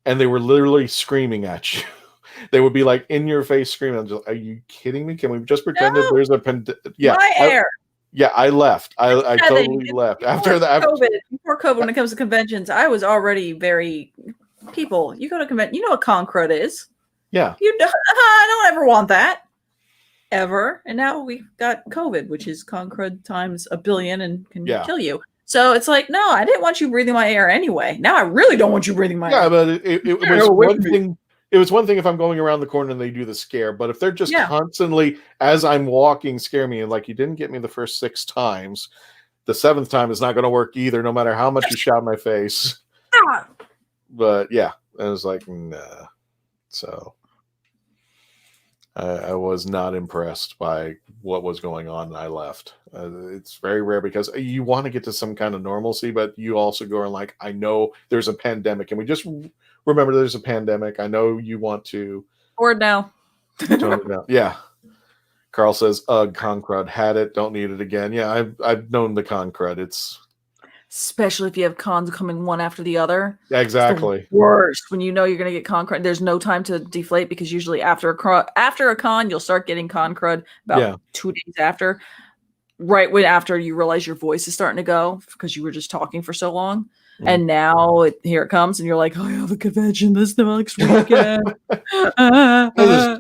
and they were literally screaming at you. They would be like in your face screaming. Just, are you kidding me? Can we just pretend that there's a pandemic? Yeah. I left. I totally left. Before COVID, when it comes to conventions, I was already very people. You go to convention, you know what con crud is. Yeah. I don't ever want that. Ever. And now we've got COVID, which is con crud times 1 billion and can kill you. So it's like, no, I didn't want you breathing my air anyway. Now I really don't want you breathing my air. Yeah, but it was one thing. It was one thing if I'm going around the corner and they do the scare, but if they're just constantly, as I'm walking, scare me, and like you didn't get me the first 6 times, the 7th time is not going to work either, no matter how much you shout in my face. But yeah, I was like, nah. So I was not impressed by what was going on, and I left. It's very rare because you want to get to some kind of normalcy, but you also go and like, I know there's a pandemic, and we just remember there's a pandemic. I know you want to. Bored now. Tone it down. Yeah. Carl says, ugh, con crud, had it, don't need it again. Yeah, I've known the con crud. It's especially if you have cons coming one after the other. Exactly. It's the worst when you know you're going to get con crud. There's no time to deflate because usually after a con, you'll start getting con crud about 2 days after. Right when after you realize your voice is starting to go because you were just talking for so long. And now here it comes, and you're like, oh, I have a convention this next weekend.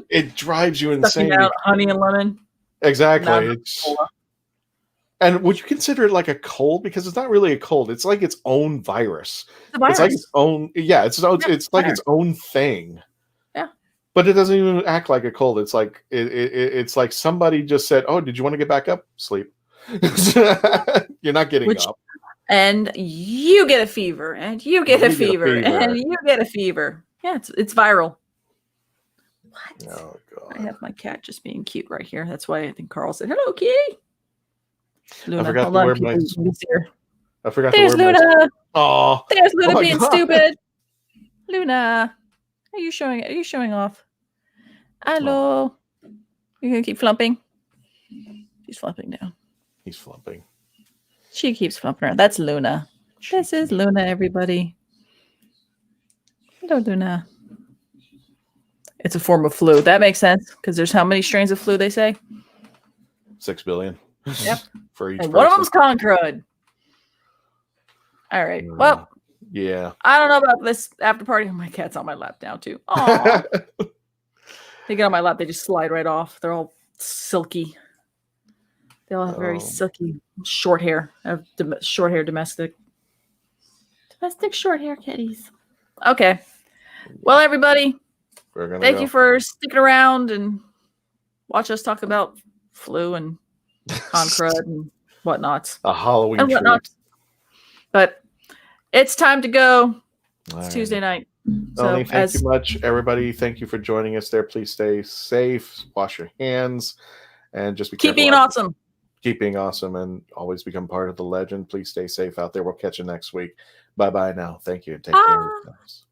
It drives you insane. Out honey and lemon. Exactly. And would you consider it like a cold? Because it's not really a cold. It's like its own virus. It's like its own. Yeah, it's like its own thing. Yeah. But it doesn't even act like a cold. It's like it's like somebody just said, "Oh, did you want to get back up? Sleep." You're not getting up. And you get a fever, and you get a fever, and you get a fever. Yeah, it's viral. What? Oh, God. I have my cat just being cute right here. That's why I think Carl said, hello, kitty. Luna. I forgot to wear my... There's Luna. Oh, there's Luna being stupid. Luna, are you showing off? Hello. You're going to keep flumping? She's flumping now. He's flumping. She keeps flumping around. That's Luna. This is Luna, everybody. Hello, Luna. It's a form of flu. That makes sense because there's how many strains of flu they say? 6 billion. Yep. For each and person. One of them's con crud. All right. Well. Yeah. I don't know about this after party. My cat's on my lap now too. Aww. They get on my lap. They just slide right off. They're all silky. They all have very silky short hair. Short hair domestic short hair kitties. Okay. Well, everybody, thank you for sticking around and watch us talk about flu and con crud and whatnot. A Halloween and whatnot. But It's time to go. It's All right. Tuesday night. Melanie, thank you much, everybody. Thank you for joining us there. Please stay safe, wash your hands, and just be keep careful. being awesome. Keep being awesome and always become part of the legend. Please stay safe out there. We'll catch you next week. Bye-bye now. Thank you. Take care of yourselves.